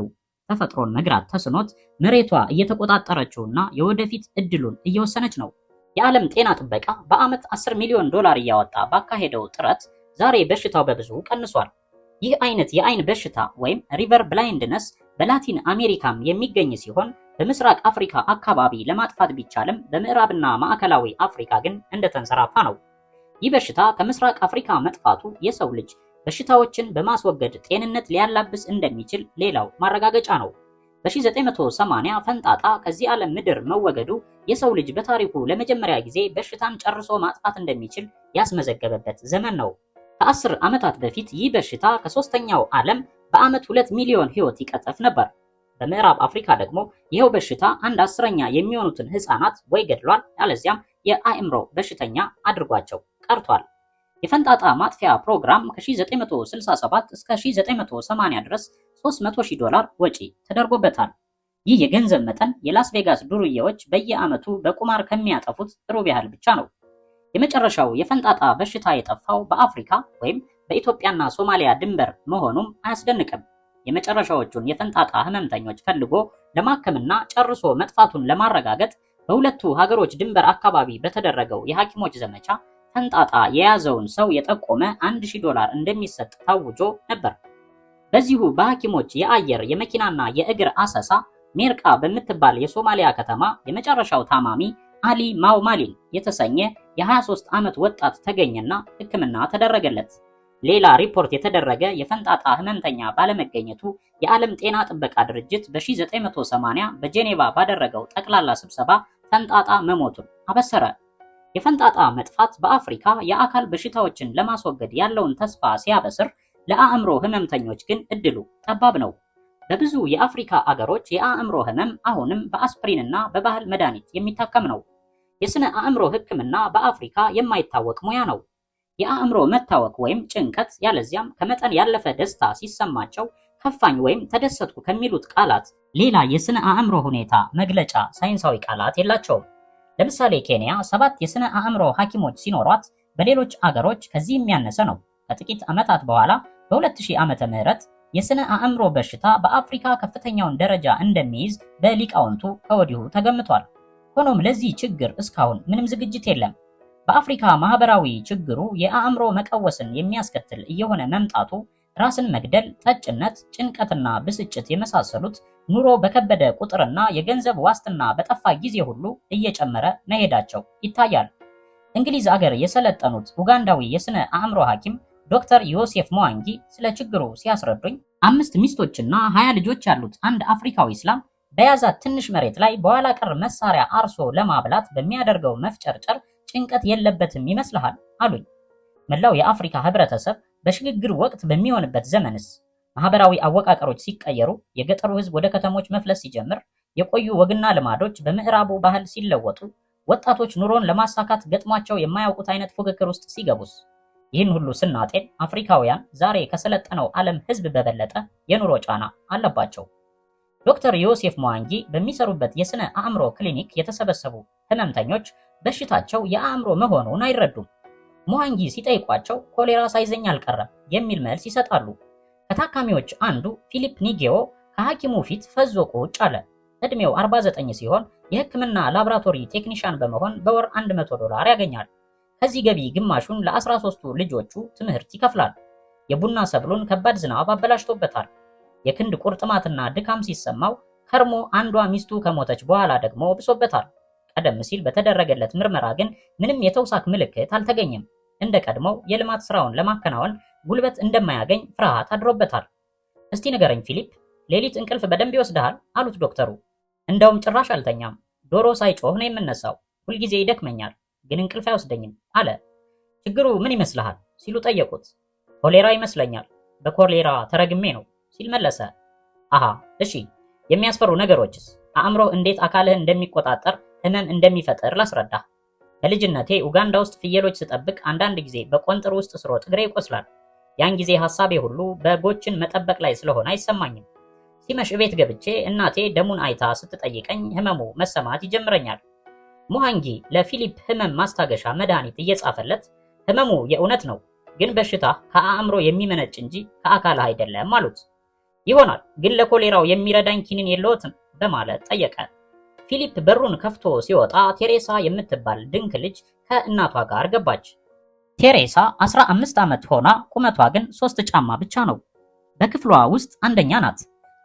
ተፈጥሮን መግራት ተስኖት መሬቷ እየተቆጣጠረችውና የወደፊት እድሉን እየወሰነች ነው። የዓለም ጤና ጥበቃ በዓመት $10 ሚሊዮን እያወጣ ባካሄደው ጥረት ዛሬ በሽታው በብዙ ቀንሷል። ይህ አይነት የአይን በሽታ ወይም ሪቨር ብላይንድነስ በላቲን አሜሪካም የሚገኝ ሲሆን በምስራቅ አፍሪካ አካባቢ ለማጥፋት ቢቻልም በምዕራብና ማዕከላዊ አፍሪካ ግን እንደተንሰራፋ ነው። ይህ በሽታ ከምስራቅ አፍሪካ መጥፋቱ የሰው ልጅ በሽታዎችን በማስወገድ ጤንነት ሊያላብስ እንደሚችል ሌላው ማረጋገጫ ነው። በ1980 ፈንጣጣ ከዚህ ዓለም ምድር መወገዱ የሰው ልጅ በታሪኩ ለመጀመሪያ ጊዜ በሽታን ጨርሶ ማጥፋት እንደሚችል ያስመዘገበበት ዘመን ነው። ከ10 ዓመታት በፊት ይህ በሽታ ከሶስተኛው ዓለም በዓመት 2 ሚሊዮን ሕይወት ይቀጠፍ ነበር። በምዕራብ አፍሪካ ደግሞ ይኸው በሽታ 1/10 የሚሆኑትን ህፃናት ወይ ገድሏል አለዚያም የአእምሮ በሽተኛ አድርጓቸው ቀርቷል። የፈንጣጣ ማጥፊያ ፕሮግራም ከ1967 እስከ 1980 ድረስ $300,000 ወጪ ተደርጎበታል። ይህ የገንዘብ መጠን የላስ ቬጋስ ዱርዬዎች በየዓመቱ በቁማር ከሚያጠፉት ሩብ ያህል ብቻ ነው። የመጨረሻው የፈንጣጣ በሽታ የጠፋው በአፍሪካ ወይም በኢትዮጵያና ሶማሊያ ድንበር መሆኑም አያስደንቅም። የመጨረሻዎቹን የፈንጣጣ ህመምተኞች ፈልጎ ለማከምና ጨርሶ መጥፋቱን ለማረጋገጥ በሁለቱ ሀገሮች ድንበር አካባቢ በተደረገው የሐኪሞች ዘመቻ ፈንጣጣ የያዘውን ሰው የጠቆመ $1,000 እንደሚሰጥ ታውጆ ነበር። በዚሁ በሐኪሞች የአየር የመኪናና የእግር አሰሳ ሜርቃ በምትባል የሶማሊያ ከተማ የመጨረሻው ታማሚ አሊ ማውማሊን የተሰኘ የ23 ዓመት ወጣት ተገኘና ሕክምና ተደረገለት። ሌላ ሪፖርት የተደረገ የፈንጣጣ ህመምተኛ ባለመገኘቱ የዓለም ጤና ጥበቃ ድርጅት በ1980 በጄኔቫ ባደረገው ጠቅላላ ስብሰባ ፈንጣጣ መሞቱን አበሰረ። የፈንጣጣ መጥፋት በአፍሪካ የአካል በሽታዎችን ለማስወገድ ያለውን ተስፋ ሲያበስር፣ ለአእምሮ ህመምተኞች ግን እድሉ ጠባብ ነው። በብዙ የአፍሪካ አገሮች የአእምሮ ህመም አሁንም በአስፕሪንና በባህል መድኃኒት የሚታከም ነው። የስነ አእምሮ ህክምና በአፍሪካ የማይታወቅ ሙያ ነው። የአእምሮ መታወክ ወይም ጭንቀት ያለዚያም ከመጠን ያለፈ ደስታ ሲሰማቸው ከፋኝ ወይም ተደሰትኩ ከሚሉት ቃላት ሌላ የስነ አእምሮ ሁኔታ መግለጫ ሳይንሳዊ ቃላት የላቸውም። ለምሳሌ ኬንያ 7 የስነ አእምሮ ሐኪሞች ሲኖሯት በሌሎች አገሮች ከዚህ የሚያነሰ ነው። ከጥቂት ዓመታት በኋላ በ2000 ዓመተ ምህረት የስነ አእምሮ በሽታ በአፍሪካ ከፍተኛውን ደረጃ እንደሚይዝ በሊቃውንቱ ከወዲሁ ተገምቷል። ሆኖም ለዚህ ችግር እስካሁን ምንም ዝግጅት የለም። በአፍሪካ ማህበራዊ ችግሩ የአእምሮ መቀወስን የሚያስከትል እየሆነ መምጣቱ ራስን መግደል፣ ጠጭነት፣ ጭንቀትና ብስጭት የመሳሰሉት ኑሮ በከበደ ቁጥርና የገንዘብ ዋስትና በጠፋ ጊዜ ሁሉ እየጨመረ መሄዳቸው ይታያል። እንግሊዝ አገር የሰለጠኑት ኡጋንዳዊ የስነ አእምሮ ሐኪም ዶክተር ዮሴፍ ሞዋንጊ ስለ ችግሩ ሲያስረዱኝ 5 ሚስቶችና 20 ልጆች ያሉት አንድ አፍሪካዊ እስላም በያዛት ትንሽ መሬት ላይ በኋላ ቀር መሳሪያ አርሶ ለማብላት በሚያደርገው መፍጨርጨር ጭንቀት የለበትም ይመስልሃል አሉኝ። መላው የአፍሪካ ህብረተሰብ በሽግግር ወቅት በሚሆንበት ዘመንስ ማህበራዊ አወቃቀሮች ሲቀየሩ፣ የገጠሩ ህዝብ ወደ ከተሞች መፍለስ ሲጀምር፣ የቆዩ ወግና ልማዶች በምዕራቡ ባህል ሲለወጡ፣ ወጣቶች ኑሮን ለማሳካት ገጥሟቸው የማያውቁት አይነት ፉክክር ውስጥ ሲገቡስ? ይህን ሁሉ ስናጤን አፍሪካውያን ዛሬ ከሰለጠነው ዓለም ህዝብ በበለጠ የኑሮ ጫና አለባቸው። ዶክተር ዮሴፍ ሙዋንጊ በሚሰሩበት የስነ አእምሮ ክሊኒክ የተሰበሰቡ ህመምተኞች በሽታቸው የአእምሮ መሆኑን አይረዱም። ሙዋንጊ ሲጠይቋቸው ኮሌራ ሳይዘኝ አልቀረም የሚል መልስ ይሰጣሉ። ከታካሚዎች አንዱ ፊሊፕ ኒጌዎ ከሐኪሙ ፊት ፈዞ ቁጭ አለ። እድሜው 49 ሲሆን የህክምና ላብራቶሪ ቴክኒሻን በመሆን በወር $100 ያገኛል። ከዚህ ገቢ ግማሹን ለ13ቱ ልጆቹ ትምህርት ይከፍላል። የቡና ሰብሉን ከባድ ዝናብ አበላሽቶበታል። የክንድ ቁርጥማትና ድካም ሲሰማው ከርሞ አንዷ ሚስቱ ከሞተች በኋላ ደግሞ ብሶበታል። ቀደም ሲል በተደረገለት ምርመራ ግን ምንም የተውሳክ ምልክት አልተገኘም። እንደ ቀድሞው የልማት ስራውን ለማከናወን ጉልበት እንደማያገኝ ፍርሃት አድሮበታል። እስቲ ንገረኝ ፊሊፕ፣ ሌሊት እንቅልፍ በደንብ ይወስድሃል? አሉት ዶክተሩ። እንደውም ጭራሽ አልተኛም። ዶሮ ሳይጮህ ነው የምነሳው። ሁልጊዜ ይደክመኛል፣ ግን እንቅልፍ አይወስደኝም አለ። ችግሩ ምን ይመስልሃል? ሲሉ ጠየቁት። ኮሌራ ይመስለኛል። በኮሌራ ተረግሜ ነው ሲል መለሰ። አሃ እሺ፣ የሚያስፈሩ ነገሮችስ? አእምሮህ እንዴት አካልህን እንደሚቆጣጠር ህመም እንደሚፈጥር ላስረዳህ። በልጅነቴ ኡጋንዳ ውስጥ ፍየሎች ስጠብቅ አንዳንድ ጊዜ በቆንጥር ውስጥ ስሮጥ እግሬ ይቆስላል። ያን ጊዜ ሐሳቤ ሁሉ በጎችን መጠበቅ ላይ ስለሆነ አይሰማኝም። ሲመሽ ቤት ገብቼ እናቴ ደሙን አይታ ስትጠይቀኝ ህመሙ መሰማት ይጀምረኛል። ሙዋንጊ ለፊሊፕ ህመም ማስታገሻ መድኃኒት እየጻፈለት ህመሙ የእውነት ነው፣ ግን በሽታ ከአእምሮ የሚመነጭ እንጂ ከአካልህ አይደለም አሉት። ይሆናል፣ ግን ለኮሌራው የሚረዳኝ ኪኒን የለዎትም በማለት ጠየቀ። ፊሊፕ በሩን ከፍቶ ሲወጣ ቴሬሳ የምትባል ድንክ ልጅ ከእናቷ ጋር ገባች። ቴሬሳ 15 ዓመት ሆና ቁመቷ ግን 3 ጫማ ብቻ ነው። በክፍሏ ውስጥ አንደኛ ናት።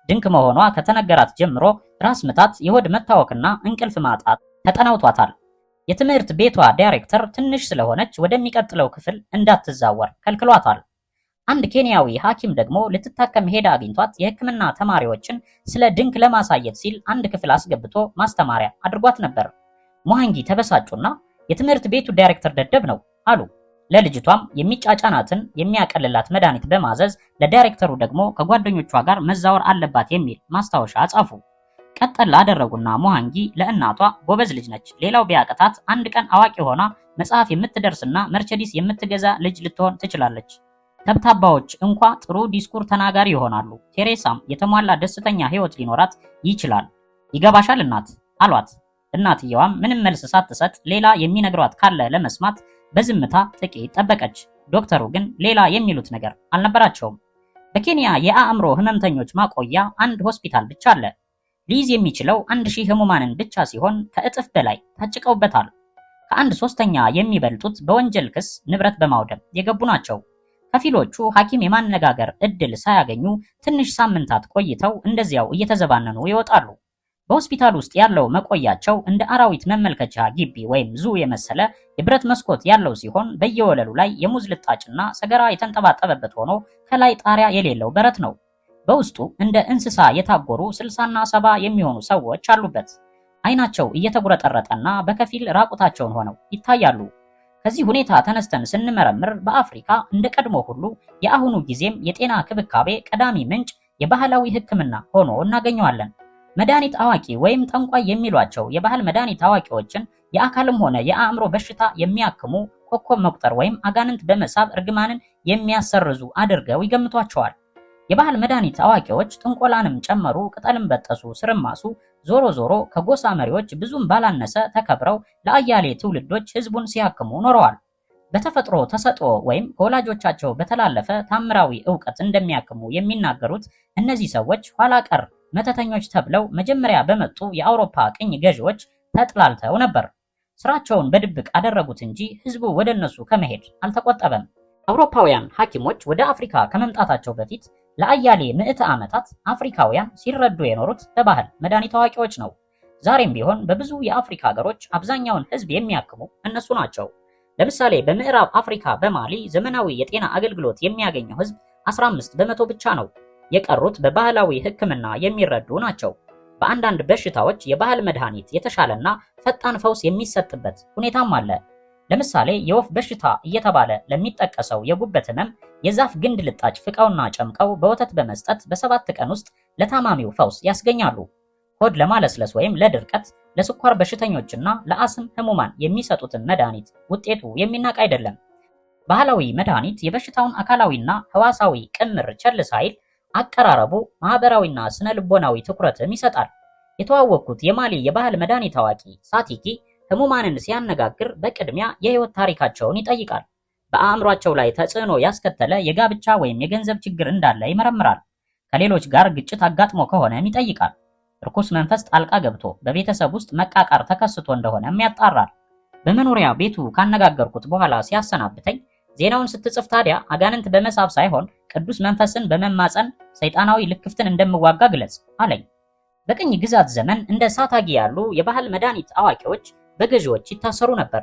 ድንክ መሆኗ ከተነገራት ጀምሮ ራስ ምታት፣ የሆድ መታወክና እንቅልፍ ማጣት ተጠናውቷታል። የትምህርት ቤቷ ዳይሬክተር ትንሽ ስለሆነች ወደሚቀጥለው ክፍል እንዳትዛወር ከልክሏታል። አንድ ኬንያዊ ሐኪም ደግሞ ልትታከም ሄዳ አግኝቷት የሕክምና ተማሪዎችን ስለ ድንክ ለማሳየት ሲል አንድ ክፍል አስገብቶ ማስተማሪያ አድርጓት ነበር። ሙዋንጊ ተበሳጩና የትምህርት ቤቱ ዳይሬክተር ደደብ ነው አሉ። ለልጅቷም የሚጫጫናትን የሚያቀልላት መድኃኒት በማዘዝ ለዳይሬክተሩ ደግሞ ከጓደኞቿ ጋር መዛወር አለባት የሚል ማስታወሻ ጻፉ። ቀጠል አደረጉና ሙዋንጊ ለእናቷ ጎበዝ ልጅ ነች፣ ሌላው ቢያቅታት አንድ ቀን አዋቂ ሆና መጽሐፍ የምትደርስና መርቸዲስ የምትገዛ ልጅ ልትሆን ትችላለች። ተብታባዎች እንኳ ጥሩ ዲስኩር ተናጋሪ ይሆናሉ። ቴሬሳም የተሟላ ደስተኛ ህይወት ሊኖራት ይችላል። ይገባሻል እናት አሏት። እናትየዋም ምንም መልስ ሳትሰጥ ሌላ የሚነግሯት ካለ ለመስማት በዝምታ ጥቂት ጠበቀች። ዶክተሩ ግን ሌላ የሚሉት ነገር አልነበራቸውም። በኬንያ የአእምሮ ህመምተኞች ማቆያ አንድ ሆስፒታል ብቻ አለ። ሊይዝ የሚችለው 1000 ህሙማንን ብቻ ሲሆን ከእጥፍ በላይ ታጭቀውበታል። ከ1/3 የሚበልጡት በወንጀል ክስ ንብረት በማውደም የገቡ ናቸው። ከፊሎቹ ሐኪም የማነጋገር እድል ሳያገኙ ትንሽ ሳምንታት ቆይተው እንደዚያው እየተዘባነኑ ይወጣሉ። በሆስፒታል ውስጥ ያለው መቆያቸው እንደ አራዊት መመልከቻ ግቢ ወይም ዙ የመሰለ የብረት መስኮት ያለው ሲሆን በየወለሉ ላይ የሙዝ ልጣጭና ሰገራ የተንጠባጠበበት ሆኖ ከላይ ጣሪያ የሌለው በረት ነው። በውስጡ እንደ እንስሳ የታጎሩ 60 እና 70 የሚሆኑ ሰዎች አሉበት። አይናቸው እየተጉረጠረጠና በከፊል ራቁታቸውን ሆነው ይታያሉ። ከዚህ ሁኔታ ተነስተን ስንመረምር በአፍሪካ እንደ ቀድሞ ሁሉ የአሁኑ ጊዜም የጤና ክብካቤ ቀዳሚ ምንጭ የባህላዊ ሕክምና ሆኖ እናገኘዋለን። መድኃኒት አዋቂ ወይም ጠንቋይ የሚሏቸው የባህል መድኃኒት አዋቂዎችን የአካልም ሆነ የአእምሮ በሽታ የሚያክሙ፣ ኮከብ መቁጠር ወይም አጋንንት በመሳብ እርግማንን የሚያሰርዙ አድርገው ይገምቷቸዋል። የባህል መድኃኒት አዋቂዎች ጥንቆላንም ጨመሩ፣ ቅጠልም በጠሱ፣ ስርም ማሱ፣ ዞሮ ዞሮ ከጎሳ መሪዎች ብዙም ባላነሰ ተከብረው ለአያሌ ትውልዶች ህዝቡን ሲያክሙ ኖረዋል። በተፈጥሮ ተሰጥኦ ወይም ከወላጆቻቸው በተላለፈ ታምራዊ ዕውቀት እንደሚያክሙ የሚናገሩት እነዚህ ሰዎች ኋላ ቀር መተተኞች ተብለው መጀመሪያ በመጡ የአውሮፓ ቅኝ ገዢዎች ተጥላልተው ነበር። ስራቸውን በድብቅ አደረጉት እንጂ ህዝቡ ወደ እነሱ ከመሄድ አልተቆጠበም። አውሮፓውያን ሐኪሞች ወደ አፍሪካ ከመምጣታቸው በፊት ለአያሌ ምዕተ ዓመታት አፍሪካውያን ሲረዱ የኖሩት በባህል መድኃኒት አዋቂዎች ነው። ዛሬም ቢሆን በብዙ የአፍሪካ ሀገሮች አብዛኛውን ህዝብ የሚያክሙ እነሱ ናቸው። ለምሳሌ በምዕራብ አፍሪካ በማሊ ዘመናዊ የጤና አገልግሎት የሚያገኘው ህዝብ 15% ብቻ ነው። የቀሩት በባህላዊ ሕክምና የሚረዱ ናቸው። በአንዳንድ በሽታዎች የባህል መድኃኒት የተሻለና ፈጣን ፈውስ የሚሰጥበት ሁኔታም አለ። ለምሳሌ የወፍ በሽታ እየተባለ ለሚጠቀሰው የጉበት ህመም የዛፍ ግንድ ልጣጭ ፍቀውና ጨምቀው በወተት በመስጠት በ7 ቀን ውስጥ ለታማሚው ፈውስ ያስገኛሉ። ሆድ ለማለስለስ ወይም ለድርቀት፣ ለስኳር በሽተኞችና ለአስም ህሙማን የሚሰጡትን መድኃኒት ውጤቱ የሚናቅ አይደለም። ባህላዊ መድኃኒት የበሽታውን አካላዊና ህዋሳዊ ቅምር ቸል ሳይል አቀራረቡ ማህበራዊና ስነ ልቦናዊ ትኩረትም ይሰጣል። የተዋወቅኩት የማሊ የባህል መድኃኒት አዋቂ ሳቲኪ ህሙማንን ሲያነጋግር በቅድሚያ የህይወት ታሪካቸውን ይጠይቃል። በአእምሯቸው ላይ ተጽዕኖ ያስከተለ የጋብቻ ወይም የገንዘብ ችግር እንዳለ ይመረምራል። ከሌሎች ጋር ግጭት አጋጥሞ ከሆነም ይጠይቃል። ርኩስ መንፈስ ጣልቃ ገብቶ በቤተሰብ ውስጥ መቃቃር ተከስቶ እንደሆነም ያጣራል። በመኖሪያ ቤቱ ካነጋገርኩት በኋላ ሲያሰናብተኝ ዜናውን ስትጽፍ ታዲያ አጋንንት በመሳብ ሳይሆን ቅዱስ መንፈስን በመማፀን ሰይጣናዊ ልክፍትን እንደምዋጋ ግለጽ አለኝ። በቅኝ ግዛት ዘመን እንደ ሳታጊ ያሉ የባህል መድኃኒት አዋቂዎች በገዢዎች ይታሰሩ ነበር።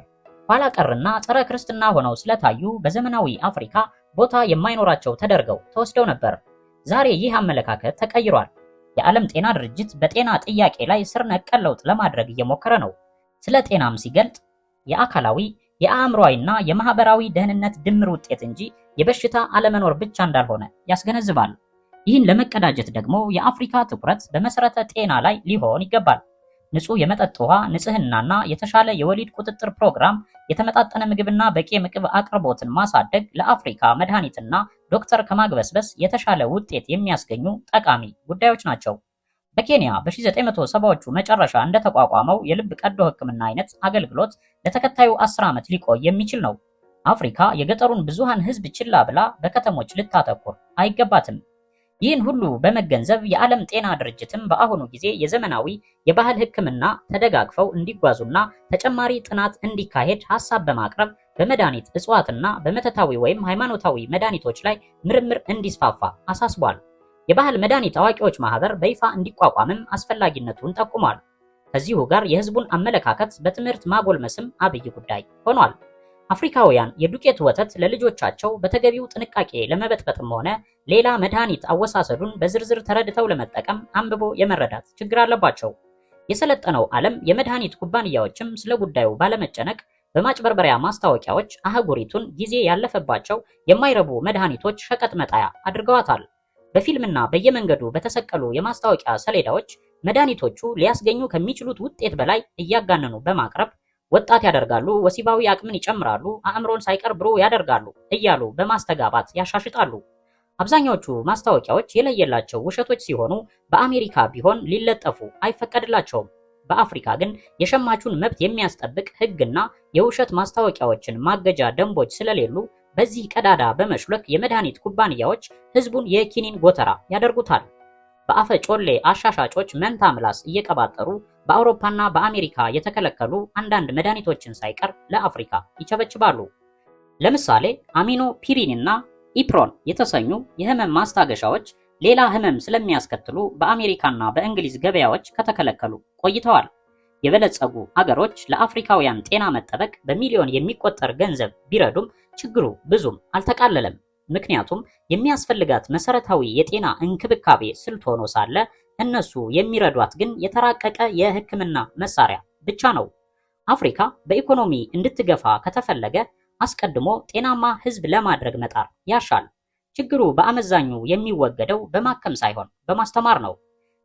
ኋላ ቀርና ጸረ ክርስትና ሆነው ስለታዩ በዘመናዊ አፍሪካ ቦታ የማይኖራቸው ተደርገው ተወስደው ነበር። ዛሬ ይህ አመለካከት ተቀይሯል። የዓለም ጤና ድርጅት በጤና ጥያቄ ላይ ስር ነቀል ለውጥ ለማድረግ እየሞከረ ነው። ስለ ጤናም ሲገልጥ የአካላዊ የአእምሯዊና የማህበራዊ ደህንነት ድምር ውጤት እንጂ የበሽታ አለመኖር ብቻ እንዳልሆነ ያስገነዝባል። ይህን ለመቀዳጀት ደግሞ የአፍሪካ ትኩረት በመሰረተ ጤና ላይ ሊሆን ይገባል። ንጹህ የመጠጥ ውሃ፣ ንጽህናና የተሻለ የወሊድ ቁጥጥር ፕሮግራም፣ የተመጣጠነ ምግብና በቂ ምግብ አቅርቦትን ማሳደግ ለአፍሪካ መድኃኒትና ዶክተር ከማግበስበስ የተሻለ ውጤት የሚያስገኙ ጠቃሚ ጉዳዮች ናቸው። በኬንያ በ1970ዎቹ መጨረሻ እንደተቋቋመው የልብ ቀዶ ሕክምና አይነት አገልግሎት ለተከታዩ 10 ዓመት ሊቆይ የሚችል ነው። አፍሪካ የገጠሩን ብዙሃን ህዝብ ችላ ብላ በከተሞች ልታተኩር አይገባትም። ይህን ሁሉ በመገንዘብ የዓለም ጤና ድርጅትም በአሁኑ ጊዜ የዘመናዊ የባህል ሕክምና ተደጋግፈው እንዲጓዙና ተጨማሪ ጥናት እንዲካሄድ ሐሳብ በማቅረብ በመድኃኒት እጽዋትና በመተታዊ ወይም ሃይማኖታዊ መድኃኒቶች ላይ ምርምር እንዲስፋፋ አሳስቧል። የባህል መድኃኒት አዋቂዎች ማህበር በይፋ እንዲቋቋምም አስፈላጊነቱን ጠቁሟል። ከዚሁ ጋር የህዝቡን አመለካከት በትምህርት ማጎልመስም አብይ ጉዳይ ሆኗል። አፍሪካውያን የዱቄት ወተት ለልጆቻቸው በተገቢው ጥንቃቄ ለመበጥበጥም ሆነ ሌላ መድኃኒት አወሳሰዱን በዝርዝር ተረድተው ለመጠቀም አንብቦ የመረዳት ችግር አለባቸው። የሰለጠነው ዓለም የመድኃኒት ኩባንያዎችም ስለ ጉዳዩ ባለመጨነቅ በማጭበርበሪያ ማስታወቂያዎች አህጉሪቱን ጊዜ ያለፈባቸው የማይረቡ መድኃኒቶች ሸቀጥ መጣያ አድርገዋታል። በፊልምና በየመንገዱ በተሰቀሉ የማስታወቂያ ሰሌዳዎች መድኃኒቶቹ ሊያስገኙ ከሚችሉት ውጤት በላይ እያጋነኑ በማቅረብ ወጣት ያደርጋሉ፣ ወሲባዊ አቅምን ይጨምራሉ፣ አእምሮን ሳይቀር ብሩህ ያደርጋሉ እያሉ በማስተጋባት ያሻሽጣሉ። አብዛኛዎቹ ማስታወቂያዎች የለየላቸው ውሸቶች ሲሆኑ በአሜሪካ ቢሆን ሊለጠፉ አይፈቀድላቸውም። በአፍሪካ ግን የሸማቹን መብት የሚያስጠብቅ ሕግና የውሸት ማስታወቂያዎችን ማገጃ ደንቦች ስለሌሉ በዚህ ቀዳዳ በመሽለክ የመድኃኒት ኩባንያዎች ህዝቡን የኪኒን ጎተራ ያደርጉታል። በአፈ ጮሌ አሻሻጮች መንታ ምላስ እየቀባጠሩ በአውሮፓና በአሜሪካ የተከለከሉ አንዳንድ መድኃኒቶችን ሳይቀር ለአፍሪካ ይቸበችባሉ። ለምሳሌ አሚኖ ፒሪንና ኢፕሮን የተሰኙ የህመም ማስታገሻዎች ሌላ ህመም ስለሚያስከትሉ በአሜሪካና በእንግሊዝ ገበያዎች ከተከለከሉ ቆይተዋል። የበለጸጉ አገሮች ለአፍሪካውያን ጤና መጠበቅ በሚሊዮን የሚቆጠር ገንዘብ ቢረዱም ችግሩ ብዙም አልተቃለለም። ምክንያቱም የሚያስፈልጋት መሰረታዊ የጤና እንክብካቤ ስልት ሆኖ ሳለ እነሱ የሚረዷት ግን የተራቀቀ የህክምና መሳሪያ ብቻ ነው። አፍሪካ በኢኮኖሚ እንድትገፋ ከተፈለገ አስቀድሞ ጤናማ ህዝብ ለማድረግ መጣር ያሻል። ችግሩ በአመዛኙ የሚወገደው በማከም ሳይሆን በማስተማር ነው።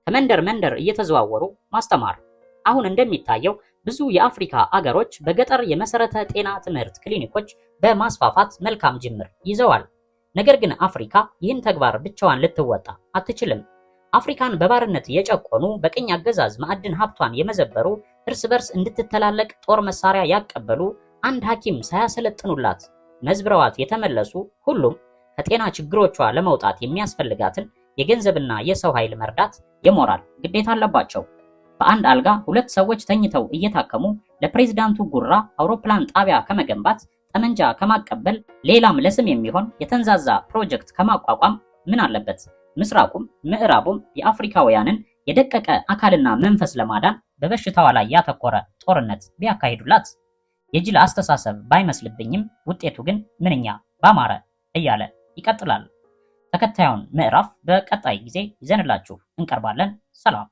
ከመንደር መንደር እየተዘዋወሩ ማስተማር። አሁን እንደሚታየው ብዙ የአፍሪካ አገሮች በገጠር የመሰረተ ጤና ትምህርት ክሊኒኮች በማስፋፋት መልካም ጅምር ይዘዋል። ነገር ግን አፍሪካ ይህን ተግባር ብቻዋን ልትወጣ አትችልም። አፍሪካን በባርነት የጨቆኑ፣ በቅኝ አገዛዝ ማዕድን ሀብቷን የመዘበሩ፣ እርስ በርስ እንድትተላለቅ ጦር መሳሪያ ያቀበሉ፣ አንድ ሐኪም ሳያሰለጥኑላት መዝብረዋት የተመለሱ ሁሉም ከጤና ችግሮቿ ለመውጣት የሚያስፈልጋትን የገንዘብና የሰው ኃይል መርዳት የሞራል ግዴታ አለባቸው። በአንድ አልጋ 2 ሰዎች ተኝተው እየታከሙ ለፕሬዝዳንቱ ጉራ አውሮፕላን ጣቢያ ከመገንባት፣ ጠመንጃ ከማቀበል፣ ሌላም ለስም የሚሆን የተንዛዛ ፕሮጀክት ከማቋቋም ምን አለበት? ምስራቁም ምዕራቡም የአፍሪካውያንን የደቀቀ አካልና መንፈስ ለማዳን በበሽታዋ ላይ ያተኮረ ጦርነት ቢያካሂዱላት የጅል አስተሳሰብ ባይመስልብኝም ውጤቱ ግን ምንኛ ባማረ እያለ ይቀጥላል። ተከታዩን ምዕራፍ በቀጣይ ጊዜ ይዘንላችሁ እንቀርባለን። ሰላም።